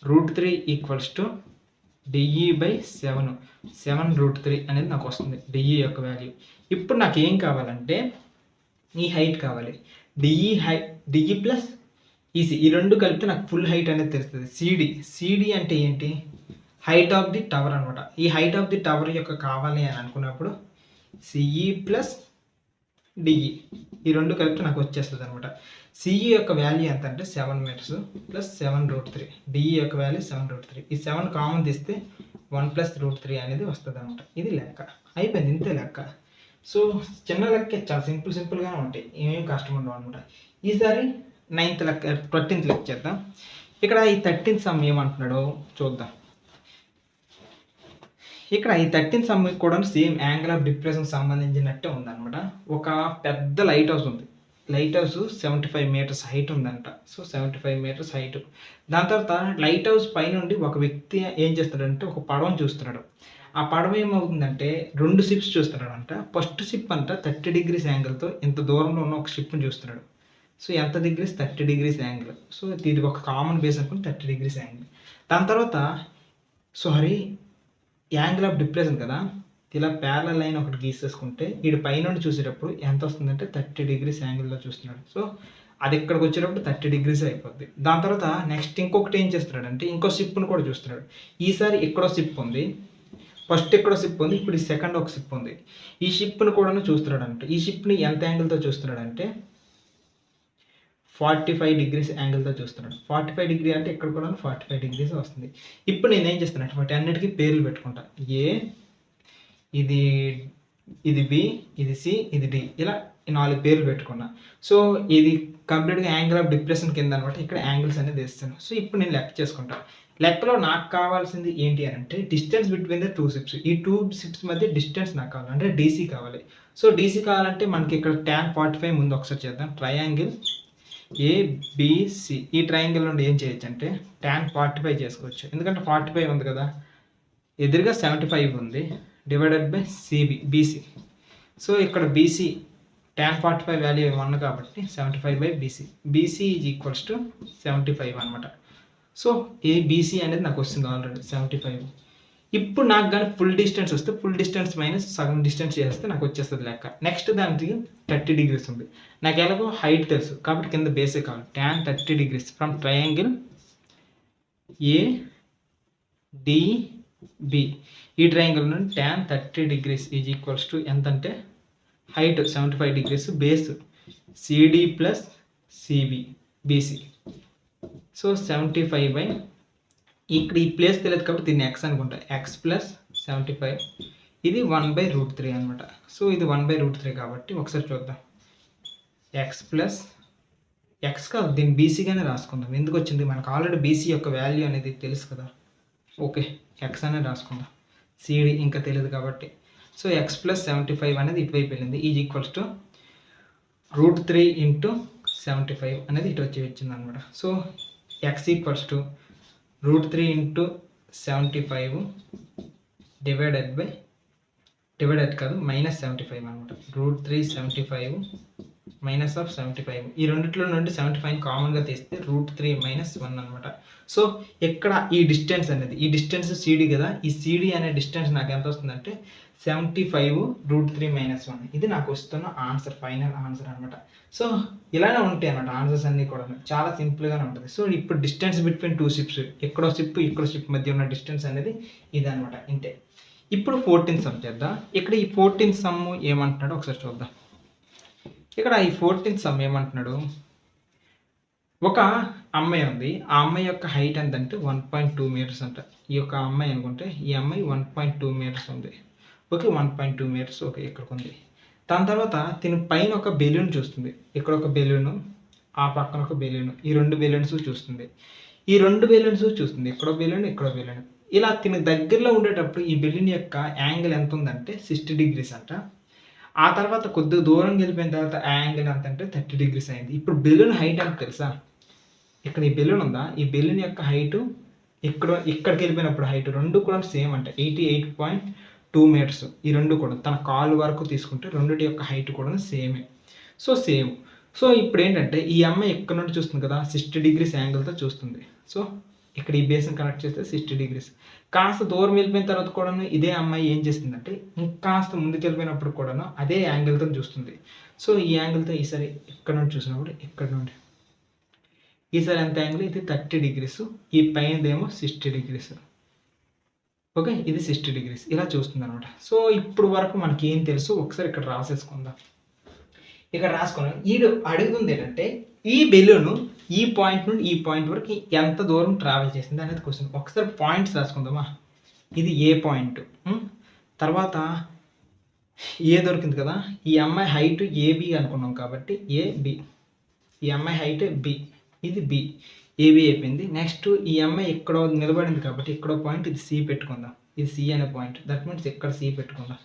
√3 ఈక్వల్స్ టు DE/7, 7√3 అనేది నాకు వస్తుంది డిఈ యొక్క వాల్యూ. ఇప్పుడు నాకు ఏం కావాలంటే ఈ హైట్ కావాలి. డిఈ ప్లస్ ఈసీ ఈ రెండు కలిపితే నాకు ఫుల్ హైట్ అనేది తెలుస్తుంది. సిడి అంటే ఏంటి, హైట్ ఆఫ్ ది టవర్ అనమాట. ఈ హైట్ ఆఫ్ ది టవర్ యొక్క కావాలి అని అనుకున్నప్పుడు సిఈ ప్లస్ డిఈ ఈ రెండు కలిపితే నాకు వచ్చేస్తుంది అనమాట. సిఈ యొక్క వాల్యూ ఎంత అంటే 7 meters ప్లస్ 7√3, డిఈ యొక్క వాల్యూ 7√3. ఈ 7 కామన్ తీస్తే 1 + √3 అనేది వస్తుంది అనమాట. ఇది లెక్క అయిపోయింది, ఇంతే లెక్క. సో చిన్న లెక్కే చాలా సింపుల్గానే ఉంటాయి, ఏమేమి కష్టం ఉండవు అనమాట. ఈసారి 9th లెక్క 13th లెక్క చేద్దాం. ఇక్కడ ఈ 13th సమ్ ఏమంటున్నాడో చూద్దాం. ఇక్కడ ఈ 13th సమ్ కూడా సేమ్ యాంగిల్ ఆఫ్ డిప్రెషన్ సంబంధించినట్టే ఉందన్నమాట. ఒక పెద్ద లైట్ హౌస్ ఉంది. లైట్ హౌస్ 75 మీటర్స్ హైట్ ఉందంట. So 75 metres height. దాని తర్వాత లైట్ హౌస్ పైనుండి ఒక వ్యక్తి ఏం చేస్తాడంటే ఒక పడవను చూస్తున్నాడు. ఆ పడవ ఏమవుతుందంటే 2 షిప్స్ చూస్తున్నాడంట. ఫస్ట్ షిప్ అంట 30 డిగ్రీస్ యాంగిల్తో ఇంత దూరంలో ఉన్న ఒక షిప్ని చూస్తున్నాడు. సో ఎంత డిగ్రీస్? 30 degrees angle. సో ఇది ఒక కామన్ బేస్ అనుకుని 30 డిగ్రీస్ యాంగిల్. దాని తర్వాత యాంగిల్ ఆఫ్ డిప్రెషన్ కదా, ఇలా ప్యారలల్ లైన్ ఒకటి గీసేసుకుంటే వీడు పైనుండి చూసేటప్పుడు ఎంత వస్తుందంటే 30 డిగ్రీస్ యాంగిల్లో చూస్తున్నాడు. సో అది ఇక్కడికి వచ్చేటప్పుడు 30 డిగ్రీస్ అయిపోద్ది. దాని తర్వాత నెక్స్ట్ ఇంకొకటి ఏం చేస్తున్నాడంటే ఇంకో షిప్ను కూడా చూస్తున్నాడు. ఈసారి ఇక్కడో షిప్ ఉంది, ఫస్ట్ ఎక్కడో షిప్ ఉంది, ఇప్పుడు ఈ సెకండ్ ఒక షిప్ ఉంది. ఈ షిప్ను కూడా చూస్తున్నాడంటే ఈ షిప్ని ఎంత యాంగిల్తో చూస్తున్నాడంటే 45 డిగ్రీస్ యాంగిల్తో చూస్తున్నాడు. 45 డిగ్రీ అంటే ఇక్కడ కూడా 45 డిగ్రీస్ వస్తుంది. ఇప్పుడు నేను ఏం చేస్తానంటే వాటి అన్నిటికీ పేర్లు పెట్టుకుంటా. ఏ, ఇది బి, ఇది సి, ఇది డి, ఇలా 4 పేర్లు పెట్టుకున్నా. సో ఇది కంప్లీట్గా యాంగిల్ ఆఫ్ డిప్రెషన్ కింద అనమాట. ఇక్కడ యాంగిల్స్ అనేది వేస్తాను. సో ఇప్పుడు నేను లెక్క చేసుకుంటా. లెక్కలో నాకు కావాల్సింది ఏంటి అని అంటే డిస్టెన్స్ బిట్వీన్ ద 2 షిప్స్. ఈ 2 షిప్స్ మధ్య డిస్టెన్స్ నాకు కావాలి, అంటే డీసీ కావాలి. సో డీసీ కావాలంటే మనకి ఇక్కడ tan 45 ముందు ఒకసారి చేద్దాం. ట్రయాంగిల్ ఏబిసి, ఈ ట్రయాంగిల్ నుండి ఏం చేయొచ్చు అంటే tan 45 చేసుకోవచ్చు. ఎందుకంటే 45 ఉంది కదా, ఎదురుగా 75 ఉంది, డివైడెడ్ బై బీసీ. సో ఇక్కడ బీసీ tan 45 వాల్యూ 1 కాబట్టి 75 by BC. BC is equals to 75 అనమాట. సో ఏబిసి అనేది నాకు వస్తుంది ఆల్రెడీ 75. ఇప్పుడు నాకు కానీ ఫుల్ డిస్టెన్స్ వస్తే ఫుల్ డిస్టెన్స్ మైనస్ సగం డిస్టెన్స్ చేస్తే నాకు వచ్చేస్తుంది లెక్క. నెక్స్ట్ దానికి 30 డిగ్రీస్ ఉంది. నాకు ఎలాగో హైట్ తెలుసు కాబట్టి కింద బేసిక్ కావాలి. tan 30 degrees from triangle ADB. ఈ ట్రయాంగిల్ నుండి tan 30 degrees is equals to ఎంత అంటే height 75 degrees, base CD plus CB BC. So 75 by, ఇక్కడ ఈ ప్లేస్ తెలియదు కాబట్టి దీన్ని ఎక్స్ అనుకుంటా, ఎక్స్ ప్లస్ 75, ఇది 1/√3 అనమాట. సో ఇది 1/√3 కాబట్టి ఒకసారి చూద్దాం. ఎక్స్ ప్లస్ ఎక్స్ కాదు, దీన్ని బీసీగానే రాసుకుందాం. ఎందుకు వచ్చింది మనకు ఆల్రెడీ బీసీ యొక్క వాల్యూ అనేది తెలుసు కదా. ఓకే, ఎక్స్ అనేది రాసుకుందాం. సిడి ఇంకా తెలియదు కాబట్టి. సో ఎక్స్ ప్లస్ 75 అనేది ఇటువైపు వెళ్ళింది, ఈజ్ ఈక్వల్స్ టు √3 × 75 అనేది ఇటు వచ్చి వచ్చింది అనమాట. So X equals to √3 × 75 divided కాదు -75 అనమాట. √3 75 -75. ఈ రెండిట్లో నుండి 75 కామన్గా తీస్తే √3 - 1 అనమాట. సో ఇక్కడ ఈ డిస్టెన్స్ అనేది, ఈ డిస్టెన్స్ సిడి కదా, ఈ సిడి అనే డిస్టెన్స్ నాకు ఎంత వస్తుందంటే 75 √3 - 1. ఇది నాకు వస్తున్న ఆన్సర్, ఫైనల్ ఆన్సర్ అనమాట. సో ఇలానే ఉంటాయి అన్నమాట ఆన్సర్స్ అన్నీ కూడా, చాలా సింపుల్గానే ఉంటుంది. సో ఇప్పుడు డిస్టెన్స్ బిట్వీన్ 2 షిప్స్, ఎక్కడో షిప్ మధ్య ఉన్న డిస్టెన్స్ అనేది ఇదనమాట, ఇంతే. ఇప్పుడు 14th సమ్ చేద్దాం. ఇక్కడ ఈ 14th సమ్ ఏమంటున్నాడో ఒకసారి చూద్దాం. ఇక్కడ ఈ 14th సమ్ ఏమంటున్నాడు, ఒక అమ్మాయి ఉంది. ఆ అమ్మాయి యొక్క హైట్ ఎంతంటే 1.2 మీటర్స్ అంట. ఈ యొక్క అమ్మాయి అనుకుంటే ఈ అమ్మాయి 1.2 మీటర్స్ ఉంది. ఓకే, 1.2 మీటర్స్ ఓకే ఇక్కడికి ఉంది. దాని తర్వాత దీని పైన ఒక బెలూన్ చూస్తుంది. ఇక్కడ ఒక బెలూను, ఆ పక్కన ఒక బెలూను, ఈ 2 బెలూన్స్ చూస్తుంది. ఈ 2 బెలూన్స్ చూస్తుంది, ఇక్కడో బెలూన్, ఇక్కడో బెలూన్. ఇలా దీని దగ్గరలో ఉండేటప్పుడు ఈ బెలూన్ యొక్క యాంగిల్ ఎంత ఉందంటే 60 డిగ్రీస్ అంట. ఆ తర్వాత కొద్దిగా దూరం వెళ్ళిపోయిన తర్వాత ఆ యాంగిల్ ఎంత అంటే 30 డిగ్రీస్ అయింది. ఇప్పుడు బెలూన్ హైట్ ఎంత తెలుసా? ఇక్కడ ఈ బెలూన్ ఉందా, ఈ బెలూన్ యొక్క హైటు ఇక్కడికి వెళ్ళిపోయినప్పుడు హైట్ రెండు కూడా సేమ్ అంటే 88.2 మీటర్స్. ఈ రెండు కూడా తన కాలు వరకు తీసుకుంటే రెండిటి యొక్క హైట్ కూడా సేమే. So same. సో ఇప్పుడు ఏంటంటే ఈ అమ్మాయి ఇక్కడ నుండి చూస్తుంది కదా, 60 డిగ్రీస్ యాంగిల్తో చూస్తుంది. సో ఇక్కడ ఈ బేస్ని కనెక్ట్ చేస్తే 60 డిగ్రీస్. కాస్త దూరం వెళ్ళిపోయిన తర్వాత కూడా ఇదే అమ్మాయి ఏం చేస్తుందంటే ఇంకాస్త ముందుకు వెళ్ళిపోయినప్పుడు కూడా అదే యాంగిల్తో చూస్తుంది. సో ఈ యాంగిల్తో ఈసారి ఇక్కడ నుండి చూసినప్పుడు ఇక్కడ నుండి ఈసారి ఎంత యాంగిల్, ఇది 30 డిగ్రీస్, ఈ పైనదేమో 60 డిగ్రీస్. ఓకే, ఇది 60 డిగ్రీస్ ఇలా చూస్తుంది అనమాట. సో ఇప్పుడు వరకు మనకి ఏం తెలుసు ఒకసారి ఇక్కడ రాసేసుకుందాం. ఇక్కడ రాసుకున్నాం. ఈడు అడుగుతుంది ఏంటంటే ఈ బెలూను ఈ పాయింట్ నుండి ఈ పాయింట్ వరకు ఎంత దూరం ట్రావెల్ చేసింది అనేది క్వశ్చన్. ఒకసారి పాయింట్స్ రాసుకుందామా. ఇది ఏ పాయింట్, తర్వాత ఏ దొరికింది కదా, ఈ అమ్మాయి హైట్ ఏబి అనుకున్నాం కాబట్టి ఏబి, ఈ అమ్మాయి హైట్ బి, ఇది బి, ఏబి అయిపోయింది. నెక్స్ట్ ఈ అమ్మాయి ఇక్కడ నిలబడింది కాబట్టి ఇక్కడ పాయింట్ ఇది సి పెట్టుకుందాం, ఇది సి అనే పాయింట్, దట్ మీన్స్ ఇక్కడ సి పెట్టుకుందాం.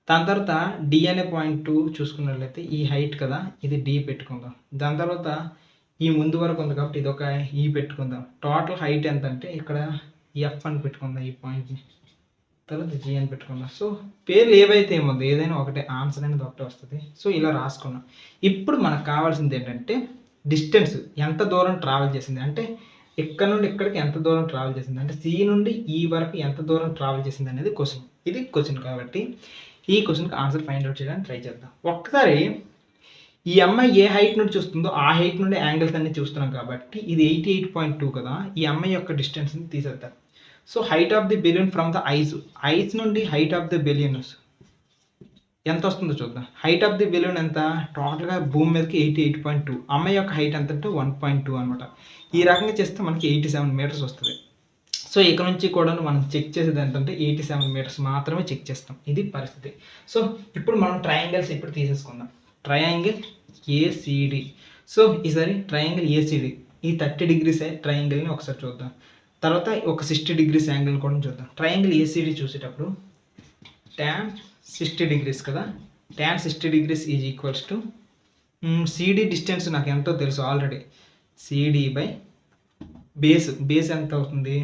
దాని తర్వాత డి అనే పాయింట్ చూసుకున్నట్లయితే ఈ హైట్ కదా, ఇది డి పెట్టుకుందాం. దాని తర్వాత ఈ ముందు వరకు ఉంది కాబట్టి ఇది ఒక ఈ పెట్టుకుందాం. టోటల్ హైట్ ఎంత అంటే ఇక్కడ ఎఫ్ అని పెట్టుకుందాం ఈ పాయింట్ని, తర్వాత జీ అని పెట్టుకుందాం. సో పేర్లు ఏవైతే ఏముంది ఏదైనా ఒకటే, ఆన్సర్ అనేది ఒకటే వస్తుంది. సో ఇలా రాసుకున్నాం. ఇప్పుడు మనకు కావాల్సింది ఏంటంటే డిస్టెన్స్, ఎంత దూరం ట్రావెల్ చేసింది, అంటే ఇక్కడ నుండి ఇక్కడికి ఎంత దూరం ట్రావెల్ చేసింది, అంటే సి నుండి ఈ వరకు ఎంత దూరం ట్రావెల్ చేసింది అనేది క్వశ్చన్. ఇది క్వశ్చన్ కాబట్టి ఈ క్వశ్చన్కి ఆన్సర్ ఫైండ్ అవుట్ చేయడానికి ట్రై చేద్దాం. ఒక్కసారి ఈ అమ్మాయి ఏ హైట్ నుండి చూస్తుందో ఆ హైట్ నుండి యాంగిల్స్ అన్ని చూస్తున్నాం కాబట్టి ఇది 88.2 కదా, ఈ అమ్మాయి యొక్క డిస్టెన్స్ని తీసేద్దాం. So height of the balloon from the ice నుండి హైట్ ఆఫ్ ది బెలూన్ ఎంత వస్తుందో చూద్దాం. హైట్ ఆఫ్ ది బెలూన్ ఎంత, టోటల్గా భూమి మీదకి 88.2, అమ్మాయి యొక్క హైట్ ఎంత అంటే 1.2 అనమాట. ఈ రకంగా చేస్తే మనకి 87 మీటర్స్ వస్తుంది. సో ఇక్కడ నుంచి కూడా మనం చెక్ చేసేది ఏంటంటే 87 మీటర్స్ మాత్రమే చెక్ చేస్తాం. ఇది పరిస్థితి. సో ఇప్పుడు మనం ట్రయాంగిల్స్ ఇప్పుడు తీసేసుకుందాం. Triangle ACD. సో ఈసారి ట్రయాంగిల్ ఏసీడి ఈ 30 డిగ్రీస్ ట్రయాంగిల్ని ఒకసారి చూద్దాం. తర్వాత ఒక 60 డిగ్రీస్ యాంగిల్ కూడా చూద్దాం. ట్రయాంగిల్ ఏసీడి చూసేటప్పుడు tan 60 డిగ్రీస్ కదా, tan 60 degrees is equals to CD distance నాకు ఎంతో తెలుసు ఆల్రెడీ, సిడి బై బేస్ ఎంత అవుతుంది,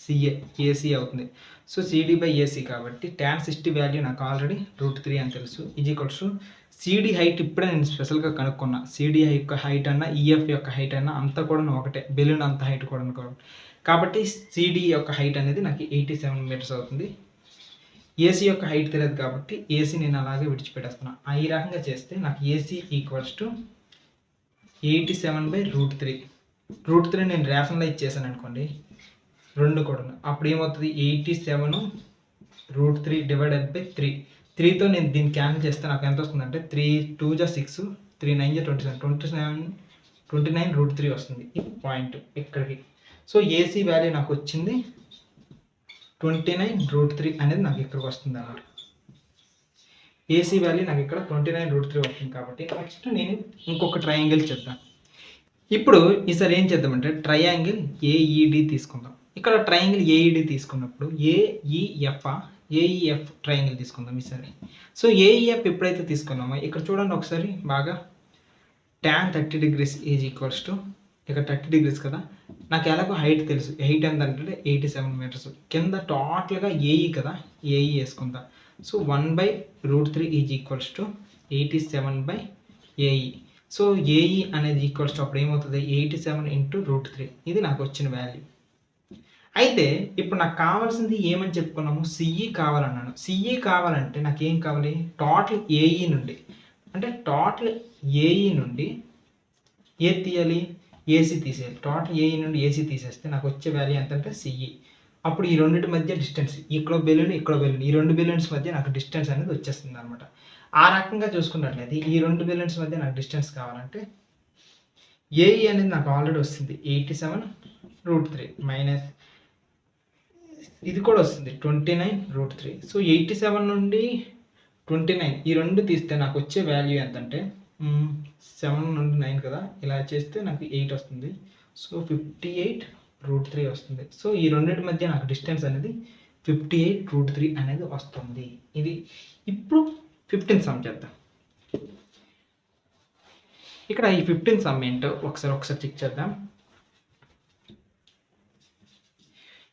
సిఏ, ఏసీ అవుతుంది. సో సిడి బై ఏసీ కాబట్టి tan 60 వాల్యూ నాకు ఆల్రెడీ √3 అని తెలుసు, is equals to CD height ఇప్పుడే నేను స్పెషల్గా కనుక్కున్నా. సిడి యొక్క హైట్ అన్నా ఈఎఫ్ యొక్క హైట్ అన్నా అంతా కూడా ఒకటే, బెలూన్ అంత హైట్ కూడా కాబట్టి సిడి యొక్క హైట్ అనేది నాకు 87 మీటర్స్ అవుతుంది. ఏసీ యొక్క హైట్ తెలియదు కాబట్టి ఏసీ నేను అలాగే విడిచిపెట్టేస్తున్నాను. ఈ రకంగా చేస్తే నాకు ఏసీ ఈక్వల్స్ టు 87/√3. √3 నేను రేషన్లో ఇచ్చేసాను అనుకోండి, రెండు కూడా అప్పుడు ఏమవుతుంది, 87/√3 డివైడెడ్ బై 3. 3తో నేను దీన్ని క్యాన్సిల్ చేస్తే నాకు ఎంత వస్తుందంటే 3 2 6, 3 9 27, 29/√3 వస్తుంది. ఈ పాయింట్ ఇక్కడికి. సో ఏసీ వాల్యూ నాకు వచ్చింది 29/√3 అనేది నాకు ఇక్కడికి వస్తుంది అన్నమాట. ఏసీ వాల్యూ నాకు ఇక్కడ 29/√3 వస్తుంది కాబట్టి నెక్స్ట్ నేను ఇంకొక ట్రయాంగిల్ చేద్దాం. ఇప్పుడు ఈసారి ఏం చేద్దామంటే ట్రయాంగిల్ ఏఈడి తీసుకుందాం. ఇక్కడ ట్రయాంగిల్ ఏఈడి తీసుకున్నప్పుడు ఏఈఎఫ్ ట్రయాంగిల్ తీసుకుందాం ఈసారి. సో ఏఈఎఫ్ ఎప్పుడైతే తీసుకున్నామో ఇక్కడ చూడండి ఒకసారి బాగా, tan 30 degrees is equals to ఇక్కడ 30 డిగ్రీస్ కదా, నాకు ఎలాగో హైట్ తెలుసు, హైట్ ఎంత అంటే 87 మీటర్స్. కింద టోటల్గా ఏఈ కదా, ఏఈ వేసుకుంటా. సో 1/√3 ఈజ్ ఈక్వల్స్ టు 87/ఏఈ. సో ఏఈ అనేది ఈక్వల్స్ టు అప్పుడు ఏమవుతుంది 87 × √3. ఇది నాకు వచ్చిన వాల్యూ. అయితే ఇప్పుడు నాకు కావాల్సింది ఏమని చెప్పుకున్నాము, సిఈ కావాలన్నాను. సిఈ కావాలంటే నాకు ఏం కావాలి, టోటల్ ఏఈ నుండి, అంటే టోటల్ ఏఈ నుండి ఏది తీయాలి, ఏసీ తీసేయాలి. టోటల్ ఏఈ నుండి ఏసీ తీసేస్తే నాకు వచ్చే వాల్యూ ఎంత అంటే సిఈ. అప్పుడు ఈ రెండింటి మధ్య డిస్టెన్స్, ఇక్కడ బెలూన్ ఈ రెండు బెలూన్స్ మధ్య నాకు డిస్టెన్స్ అనేది వచ్చేస్తుంది అనమాట. ఆ రకంగా చూసుకున్నట్లయితే ఈ రెండు బెలూన్స్ మధ్య నాకు డిస్టెన్స్ కావాలంటే ఏఈ అనేది నాకు ఆల్రెడీ వస్తుంది 87/√3 మైనస్ ఇది కూడా వస్తుంది 29/√3. సో 87 నుండి 29 ఈ రెండు తీస్తే నాకు వచ్చే వాల్యూ ఎంతంటే 7 నుండి 9 కదా, ఇలా చేస్తే నాకు 8 వస్తుంది. సో 58/√3 వస్తుంది. సో ఈ రెండింటి మధ్య నాకు డిస్టెన్స్ అనేది 58/√3 అనేది వస్తుంది. ఇది ఇప్పుడు 15th సమ్ చేద్దాం. ఇక్కడ ఈ 15th సమ్ ఏంటో ఒకసారి చెక్ చేద్దాం.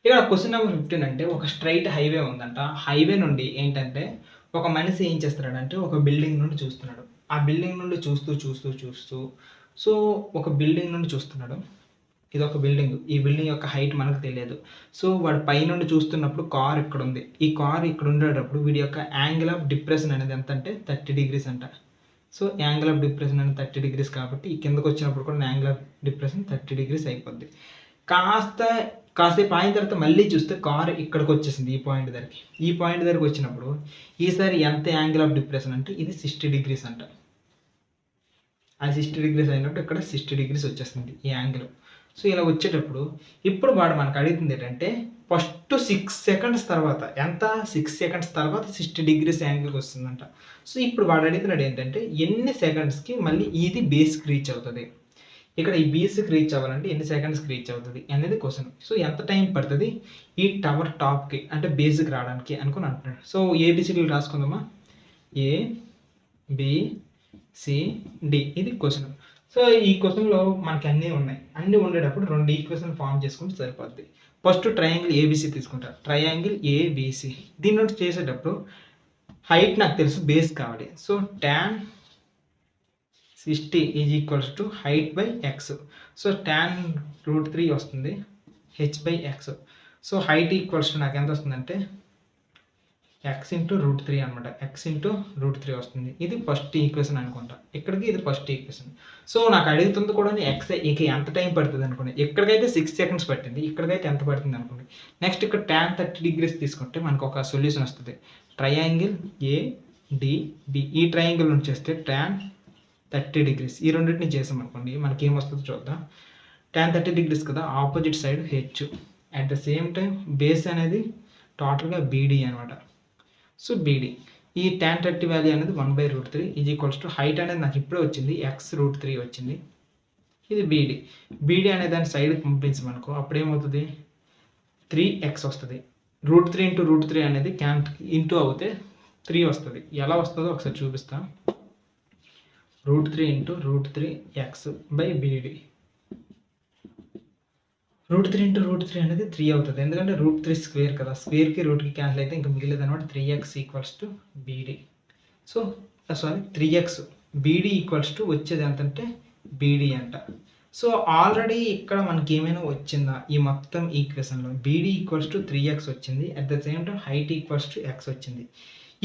ఇక్కడ క్వశ్చన్ నెంబర్ 15 అంటే ఒక స్ట్రైట్ హైవే ఉందంట. హైవే నుండి ఏంటంటే ఒక మనిషి ఏం చేస్తున్నాడంటే ఒక బిల్డింగ్ నుండి చూస్తున్నాడు. ఆ బిల్డింగ్ నుండి చూస్తూ సో ఒక బిల్డింగ్ నుండి చూస్తున్నాడు. ఇది ఒక బిల్డింగ్. ఈ బిల్డింగ్ యొక్క హైట్ మనకు తెలియదు. సో వాడు పైనుండి చూస్తున్నప్పుడు కార్ ఇక్కడ ఉంది. ఈ కార్ ఇక్కడ ఉండేటప్పుడు వీడి యొక్క యాంగిల్ ఆఫ్ డిప్రెషన్ అనేది ఎంత అంటే 30 డిగ్రీస్ అంట. సో యాంగిల్ ఆఫ్ డిప్రెషన్ అనేది 30 డిగ్రీస్ కాబట్టి ఈ కిందకు వచ్చినప్పుడు కూడా యాంగిల్ ఆఫ్ డిప్రెషన్ 30 డిగ్రీస్ అయిపోద్ది. కాసేపు అయిన తర్వాత మళ్ళీ చూస్తే కార్ ఇక్కడికి వచ్చేసింది, ఈ పాయింట్ దగ్గరికి వచ్చినప్పుడు ఈసారి ఎంత యాంగిల్ ఆఫ్ డిప్రెషన్ అంటే ఇది 60 డిగ్రీస్ అంట. ఆ 60 డిగ్రీస్ అయినప్పుడు ఇక్కడ 60 డిగ్రీస్ వచ్చేస్తుంది ఈ యాంగిల్. సో ఇలా వచ్చేటప్పుడు ఇప్పుడు వాడు మనకు అడుగుతుంది ఏంటంటే ఫస్ట్ 6 సెకండ్స్ తర్వాత ఎంత 6 సెకండ్స్ తర్వాత 60 డిగ్రీస్ యాంగిల్కి వస్తుందంట. సో ఇప్పుడు వాడు అడుగుతున్నాడు ఏంటంటే ఎన్ని సెకండ్స్కి మళ్ళీ ఇది బేస్కి రీచ్ అవుతుంది, ఇక్కడ ఈ బేస్కి రీచ్ అవ్వాలంటే ఎన్ని సెకండ్స్కి రీచ్ అవుతుంది అనేది క్వశ్చన్. సో ఎంత టైం పడుతుంది ఈ టవర్ టాప్కి అంటే బేస్కి రావడానికి అనుకుని అంటున్నాడు. సో ఏబిసిడీలు రాసుకుందామా, ఏ బి సి డి ఇది క్వశ్చన్. సో ఈ క్వశ్చన్లో మనకి అన్నీ ఉన్నాయి, అన్నీ ఉండేటప్పుడు 2 ఈక్వేషన్ ఫామ్ చేసుకుంటే సరిపోద్ది. ఫస్ట్ ట్రయాంగిల్ ఏబిసి తీసుకుంటా, ట్రయాంగిల్ ఏబిసి దీని నుండి చేసేటప్పుడు హైట్ నాకు తెలుసు, బేస్ కావాలి. So tan 60 is equals to height by X. So tan √3 వస్తుంది H by X. So height equals to నాకు ఎంత వస్తుందంటే ఎక్స్ ఇంటూ √3 అనమాట, ఎక్స్ ఇంటూ √3 వస్తుంది. ఇది ఫస్ట్ ఈక్వేషన్ అనుకుంటా, ఇక్కడికి ఇది ఫస్ట్ ఈక్వేషన్. సో నాకు అడుగుతుంది కూడా ఎక్స్ ఇక ఎంత టైం పడుతుంది అనుకోండి, ఇక్కడికైతే 6 సెకండ్స్ పట్టింది, ఇక్కడికైతే ఎంత పడుతుంది అనుకోండి. నెక్స్ట్ ఇక్కడ tan 30 డిగ్రీస్ తీసుకుంటే మనకు ఒక సొల్యూషన్ వస్తుంది. ట్రయాంగిల్ ఏడిబి ఈ ట్రయాంగిల్ నుంచి చేస్తే tan 30 డిగ్రీస్ ఈ రెండింటిని చేసాం అనుకోండి మనకి ఏమొస్తుందో చూద్దాం. tan 30 డిగ్రీస్ కదా, opposite side H, at the same time base అనేది టోటల్గా బీడీ అనమాట. సో బీడీ ఈ tan 30 వాల్యూ అనేది 1/√3 ఈజ్ ఈక్వల్స్ టు హైట్ అనేది నాకు ఇప్పుడే వచ్చింది x√3 వచ్చింది. ఇది బీడీ, బీడీ అనే దాన్ని సైడ్కి పంపించమనుకో అప్పుడు ఏమవుతుంది 3x వస్తుంది. √3 ఇంటూ √3 అనేది ఇంటూ అవుతే 3 వస్తుంది. ఎలా వస్తుందో ఒకసారి చూపిస్తా. √3 into √3x by beedi. √3 into √3 అనేది 3 అవుతుంది, ఎందుకంటే √3 స్క్వేర్ కదా, స్క్వేర్కి రూట్కి క్యాన్సిల్ అయితే ఇంకా మిగిలేదు అనమాట. 3x equals to BD. So sorry 3x BD equals to వచ్చేది ఎంతంటే బీడీ అంట. సో ఆల్రెడీ ఇక్కడ మనకి ఏమైనా వచ్చిందా ఈ మొత్తం ఈక్వేషన్లో, బీడీ ఈక్వల్స్ టు 3x వచ్చింది, at the same time height equals to x వచ్చింది.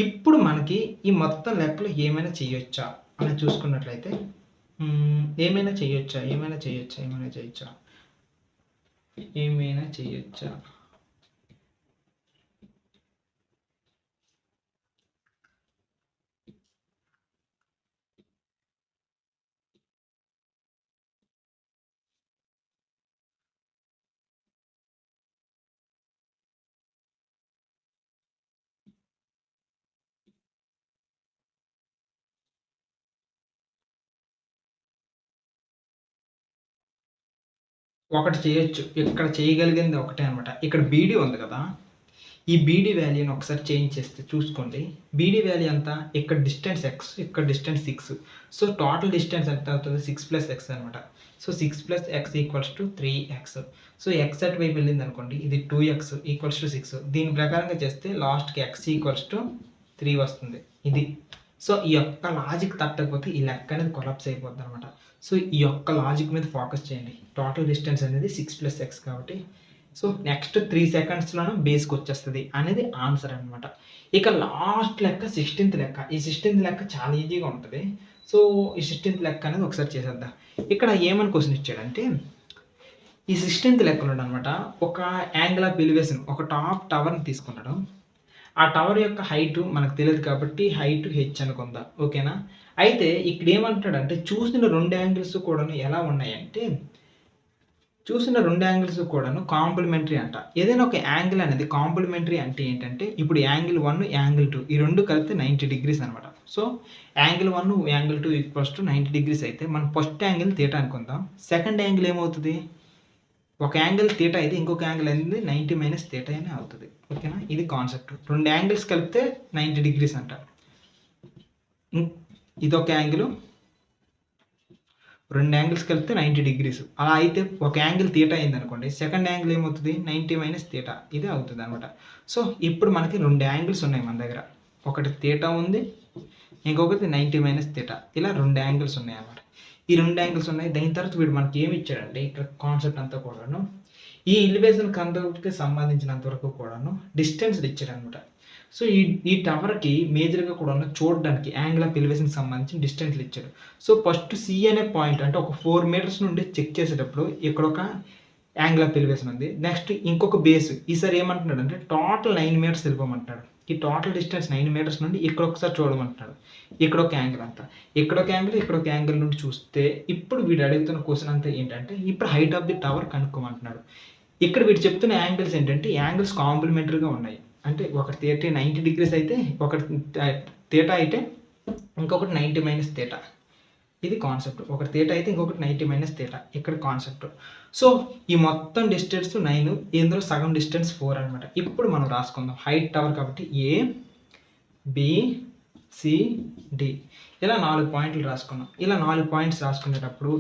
ఇప్పుడు మనకి ఈ మొత్తం లెక్కలో ఏమైనా చేయొచ్చా అని చూసుకున్నట్లయితే ఏమైనా చేయొచ్చా ఒకటి చేయొచ్చు, ఇక్కడ చేయగలిగింది ఒకటే అనమాట. ఇక్కడ బీడీ ఉంది కదా, ఈ బీడీ వాల్యూని ఒకసారి చేంజ్ చేస్తే చూసుకోండి. బీడీ వాల్యూ ఎంత, ఇక్కడ డిస్టెన్స్ ఎక్స్, ఇక్కడ డిస్టెన్స్ 6. సో టోటల్ డిస్టెన్స్ ఎంత అవుతుంది 6 + x అనమాట. So 6 + x equals to 3x. So X అటు వైపు వెళ్ళింది అనుకోండి, ఇది 2x ఈక్వల్స్ టు 6. దీని ప్రకారంగా చేస్తే లాస్ట్కి x ఈక్వల్స్ టు 3 వస్తుంది. ఇది సో ఈ యొక్క లాజిక్ తట్టకపోతే ఈ లెక్క అనేది కొలాప్స్ అయిపోద్ది అనమాట. సో ఈ యొక్క లాజిక్ మీద ఫోకస్ చేయండి. టోటల్ డిస్టెన్స్ అనేది 6 + x కాబట్టి సో నెక్స్ట్ 3 సెకండ్స్లోనూ బేస్కి వచ్చేస్తుంది అనేది ఆన్సర్ అనమాట. ఇక లాస్ట్ లెక్క 16th లెక్క. ఈ 16th లెక్క చాలా ఈజీగా ఉంటుంది. సో ఈ 16th లెక్క అనేది ఒకసారి చేసేద్దాం. ఇక్కడ ఏమని క్వశ్చన్ ఇచ్చాడంటే ఈ 16th లెక్కలో అనమాట ఒక యాంగిల్ ఆఫ్ ఎలివేషన్, ఒక టాప్ టవర్ని తీసుకున్నాడు. ఆ టవర్ యొక్క హైట్ మనకు తెలియదు కాబట్టి హైట్ హెచ్ అనుకుందాం, ఓకేనా. అయితే ఇక్కడ ఏమంటాడంటే చూసిన 2 యాంగిల్స్ కూడాను ఎలా ఉన్నాయంటే కాంప్లిమెంటరీ అంట. ఏదైనా ఒక యాంగిల్ అనేది కాంప్లిమెంటరీ అంటే ఏంటంటే ఇప్పుడు యాంగిల్ 1 యాంగిల్ 2 ఈ రెండు కలిపితే 90 డిగ్రీస్ అనమాట. So angle 1 angle 2 equals to 90 degrees అయితే మనం ఫస్ట్ యాంగిల్ తీటా అనుకుందాం. సెకండ్ యాంగిల్ ఏమవుతుంది, ఒక యాంగిల్ తీటా అయితే ఇంకొక యాంగిల్ అనేది 90 - తీటా అనే అవుతుంది, ఓకేనా. ఇది కాన్సెప్ట్. 2 యాంగిల్స్ కలిపితే 90 డిగ్రీస్ అంట. ఇదొక యాంగిల్, 2 యాంగిల్స్ కలిపితే 90 డిగ్రీస్. అలా అయితే ఒక యాంగిల్ తీటా అయింది అనుకోండి, సెకండ్ యాంగిల్ ఏమవుతుంది 90 - తీటా ఇది అవుతుంది అనమాట. సో ఇప్పుడు మనకి 2 యాంగిల్స్ ఉన్నాయి మన దగ్గర, ఒకటి తీటా ఉంది, ఇంకొకటి 90 - తీటా. ఇలా 2 యాంగిల్స్ ఉన్నాయి అన్నమాట. ఈ 2 యాంగిల్స్ ఉన్నాయి. దాని తర్వాత వీడు మనకి ఏమి ఇచ్చాడంటే ఇక్కడ కాన్సెప్ట్ అంతా కూడాను ఈ ఎలివేషన్ కంట్రోల్కి సంబంధించినంత వరకు కూడాను డిస్టెన్స్ ఇచ్చాడు అనమాట. సో ఈ టవర్కి మేజర్గా కూడా చూడడానికి యాంగిల్ ఆఫ్ ఎలివేషన్కి సంబంధించిన డిస్టెన్స్లు ఇచ్చాడు. సో ఫస్ట్ సి అనే పాయింట్ అంటే ఒక 4 మీటర్స్ నుండి చెక్ చేసేటప్పుడు ఇక్కడ ఒక యాంగిల్ ఆఫ్ ఎలివేషన్ ఉంది. నెక్స్ట్ ఇంకొక బేస్, ఈసారి ఏమంటున్నాడు అంటే టోటల్ 9 మీటర్స్ వెళ్ళిపోమంటాడు. ఈ టోటల్ డిస్టెన్స్ 9 మీటర్స్ నుండి ఇక్కడ ఒకసారి చూడమంటాడు. ఇక్కడ ఒక యాంగిల్ అంతా, ఇక్కడ ఒక యాంగిల్, ఇక్కడ ఒక యాంగిల్ నుండి చూస్తే ఇప్పుడు వీడు అడుగుతున్న క్వశ్చన్ అంతా ఏంటంటే ఇప్పుడు హైట్ ఆఫ్ ది టవర్ కనుక్కోమంటున్నాడు. ఇక్కడ వీడు చెప్తున్న యాంగిల్స్ ఏంటంటే యాంగిల్స్ కాంప్లిమెంటరీగా ఉన్నాయి. అంటే ఒకటి థీటా 90 డిగ్రీస్ అయితే ఒకటి థీటా అయితే ఇంకొకటి 90 మైనస్ థీటా. ఇది కాన్సెప్ట్. ఒకటి థీటా అయితే ఇంకొకటి 90 మైనస్ థీటా ఇక్కడ కాన్సెప్ట్. సో ఈ మొత్తం డిస్టెన్స్ 9, ఇందులో సగం డిస్టెన్స్ 4 అనమాట. ఇప్పుడు మనం రాసుకుందాం హైట్ టవర్ కాబట్టి ఏ బి సి డి ఇలా 4 పాయింట్లు రాసుకున్నాం. ఇలా 4 పాయింట్స్ రాసుకునేటప్పుడు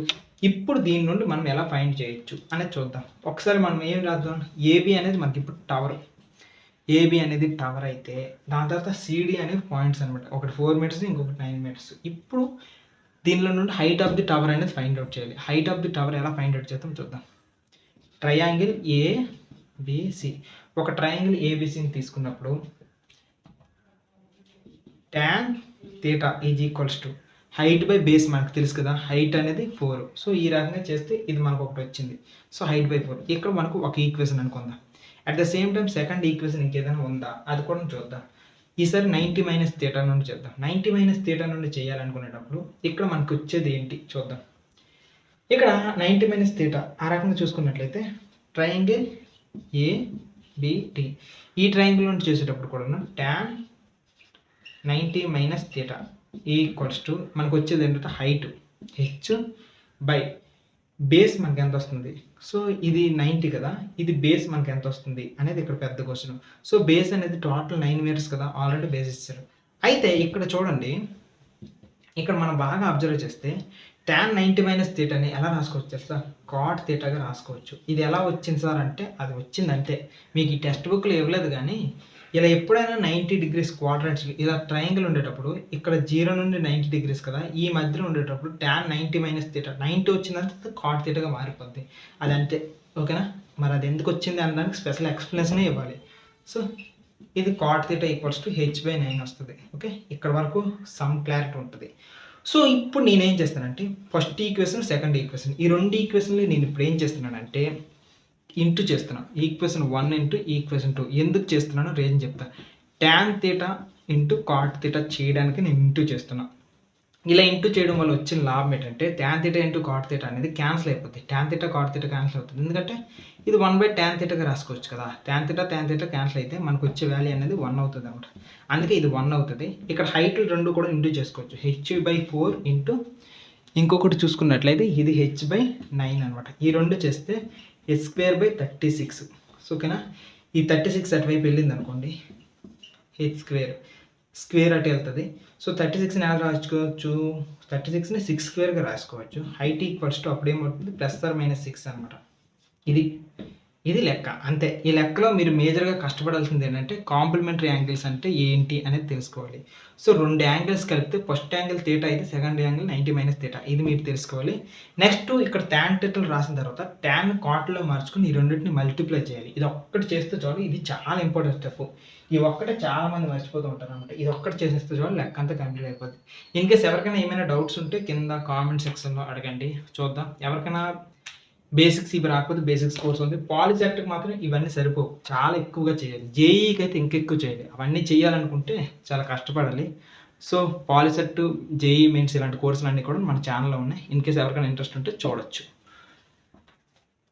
ఇప్పుడు దీని నుండి మనం ఎలా ఫైండ్ చేయొచ్చు అనేది చూద్దాం. ఒకసారి మనం ఏం రాద్దాం, ఏబి అనేది మనకి ఇప్పుడు టవర్, ఏబి అనేది టవర్ అయితే దాని తర్వాత సిడి అనేది పాయింట్స్ అనమాట. ఒకటి 4 మీటర్స్ ఇంకొకటి 9 మీటర్స్. ఇప్పుడు దీనిలో నుండి హైట్ ఆఫ్ ది టవర్ అనేది ఫైండ్ అవుట్ చేయాలి. హైట్ ఆఫ్ ది టవర్ ఎలా ఫైండ్ అవుట్ చేద్దాం చూద్దాం. ట్రయాంగిల్ ఏబిసి, ఒక ట్రయాంగిల్ ఏబిసిని తీసుకున్నప్పుడు tan theta is equals to height by base మనకు తెలుసు కదా, హైట్ అనేది 4. సో ఈ రకంగా చేస్తే ఇది మనకు ఒకటి వచ్చింది. సో హైట్ బై 4 ఇక్కడ మనకు ఒక ఈక్వేషన్ అనుకుందాం. At the same time second equation ఇంకేదైనా ఉందా అది కూడా చూద్దాం. ఈసారి 90 మైనస్ థీటా నుండి చేద్దాం. 90 మైనస్ థీటా నుండి చేయాలనుకునేటప్పుడు ఇక్కడ మనకు వచ్చేది ఏంటి చూద్దాం. ఇక్కడ 90 మైనస్ థీటా ఆ రకంగా చూసుకున్నట్లయితే ట్రయాంగిల్ ఏబిటి, ఈ ట్రయాంగిల్ నుండి చేసేటప్పుడు కూడా tan 90 minus theta equals to మనకు వచ్చేది ఏంటంటే హైట్ హెచ్ బై బేస్ మనకి ఎంత వస్తుంది. సో ఇది 90 కదా, ఇది బేస్ మనకి ఎంత వస్తుంది అనేది ఇక్కడ పెద్ద క్వశ్చన్. సో బేస్ అనేది టోటల్ 9 మీటర్స్ కదా, ఆల్రెడీ బేస్ ఇచ్చారు. అయితే ఇక్కడ చూడండి, ఇక్కడ మనం బాగా అబ్జర్వ్ చేస్తే tan 90 మైనస్ థీటాని ఎలా రాసుకోవచ్చు సార్, కాట్ థీటాగా రాసుకోవచ్చు. ఇది ఎలా వచ్చింది సార్ అంటే అది వచ్చింది అంతే, మీకు ఈ టెక్స్ట్ బుక్లో ఇవ్వలేదు. కానీ ఇలా ఎప్పుడైనా 90 డిగ్రీస్ క్వాడ్రాంట్స్ ఇలా ట్రయాంగిల్ ఉండేటప్పుడు ఇక్కడ 0 నుండి 90 డిగ్రీస్ కదా, ఈ మధ్యలో ఉండేటప్పుడు tan 90 మైనస్ థీటా 90 వచ్చిందంటే కాట్ థీటాగా మారిపోద్ది. అది అంతే, ఓకేనా. మరి అది ఎందుకు వచ్చింది అనడానికి స్పెషల్ ఎక్స్ప్లెనేషన్ ఇవ్వాలి. సో ఇది cot theta equals to h/9 వస్తుంది. ఓకే, ఇక్కడ వరకు సమ్ క్లారిటీ ఉంటుంది. సో ఇప్పుడు నేనేం చేస్తానంటే ఫస్ట్ ఈక్వేషన్ సెకండ్ ఈక్వేషన్ ఈ రెండు ఈక్వేషన్లు నేను ఇప్పుడు ఏం చేస్తున్నానంటే ఇంటూ చేస్తున్నాను. ఈక్వేషన్ 1 ఇంటూ ఈక్వేషన్ 2 ఎందుకు చేస్తున్నానో రీజన్ చెప్తాను. tan theta into cot theta చేయడానికి నేను ఇంటూ చేస్తున్నాను. ఇలా ఇంటూ చేయడం వల్ల వచ్చిన లాభం ఏంటంటే tan theta into cot theta అనేది క్యాన్సిల్ అయిపోతుంది. tan theta cot theta cancel అవుతుంది, ఎందుకంటే ఇది 1/tan థీటాగా రాసుకోవచ్చు కదా. tan థీటా క్యాన్సిల్ అయితే మనకు వచ్చే వాల్యూ అనేది 1 అవుతుంది అనమాట. అందుకే ఇది 1 అవుతుంది. ఇక్కడ హైట్ రెండు కూడా ఇంటూ చేసుకోవచ్చు. h/4 ఇంటూ ఇంకొకటి చూసుకున్నట్లయితే ఇది h/9 అనమాట. ఈ రెండు చేస్తే h²/36. ఓకేనా, ఈ 36 అటువైపు వెళ్ళింది అనుకోండి, h² అటు వెళ్తుంది. సో 36ని ఎలా రాసుకోవచ్చు, 36ని 6² రాసుకోవచ్చు. హైట్ ఈక్వల్స్ టు అప్పుడు ఏమవుతుంది +or-6 అనమాట. ఇది లెక్క అంతే. ఈ లెక్కలో మీరు మేజర్గా కష్టపడాల్సింది ఏంటంటే కాంప్లిమెంటరీ యాంగిల్స్ అంటే ఏంటి అనేది తెలుసుకోవాలి. సో రెండు యాంగిల్స్ కలిపితే ఫస్ట్ యాంగిల్ థీటా అయితే సెకండ్ యాంగిల్ 90 మైనస్ థీటా, ఇది మీరు తెలుసుకోవాలి. నెక్స్ట్ ఇక్కడ tan థీటాలు రాసిన తర్వాత tan కాట్లో మార్చుకుని ఈ రెండింటిని మల్టిప్లై చేయాలి. ఇది ఒక్కటి చేస్తే చాలు. ఇది చాలా ఇంపార్టెంట్ స్టెప్. ఈ ఒక్కటే చాలా మంది మర్చిపోతూ ఉంటారు అనమాట. ఇది ఒక్కటి చేసేస్తే చాలు, లెక్క అంతా కంప్లీట్ అయిపోద్ది. ఇన్ కేస్ ఎవరికైనా ఏమైనా డౌట్స్ ఉంటే కింద కామెంట్ సెక్షన్లో అడగండి, చూద్దాం. ఎవరికైనా బేసిక్స్ ఇవి రాకపోతే బేసిక్స్ కోర్స్ ఉంది. పాలిసెట్కి మాత్రం ఇవన్నీ సరిపోవు, చాలా ఎక్కువగా చేయాలి. జేఈకి అయితే ఇంకెక్కువ చేయాలి. అవన్నీ చేయాలనుకుంటే చాలా కష్టపడాలి. సో పాలిసెట్, జేఈ మెయిన్స్ ఇలాంటి కోర్సులు అన్నీ కూడా మన ఛానల్లో ఉన్నాయి. ఇన్ కేస్ ఎవరికైనా ఇంట్రెస్ట్ ఉంటే చూడొచ్చు.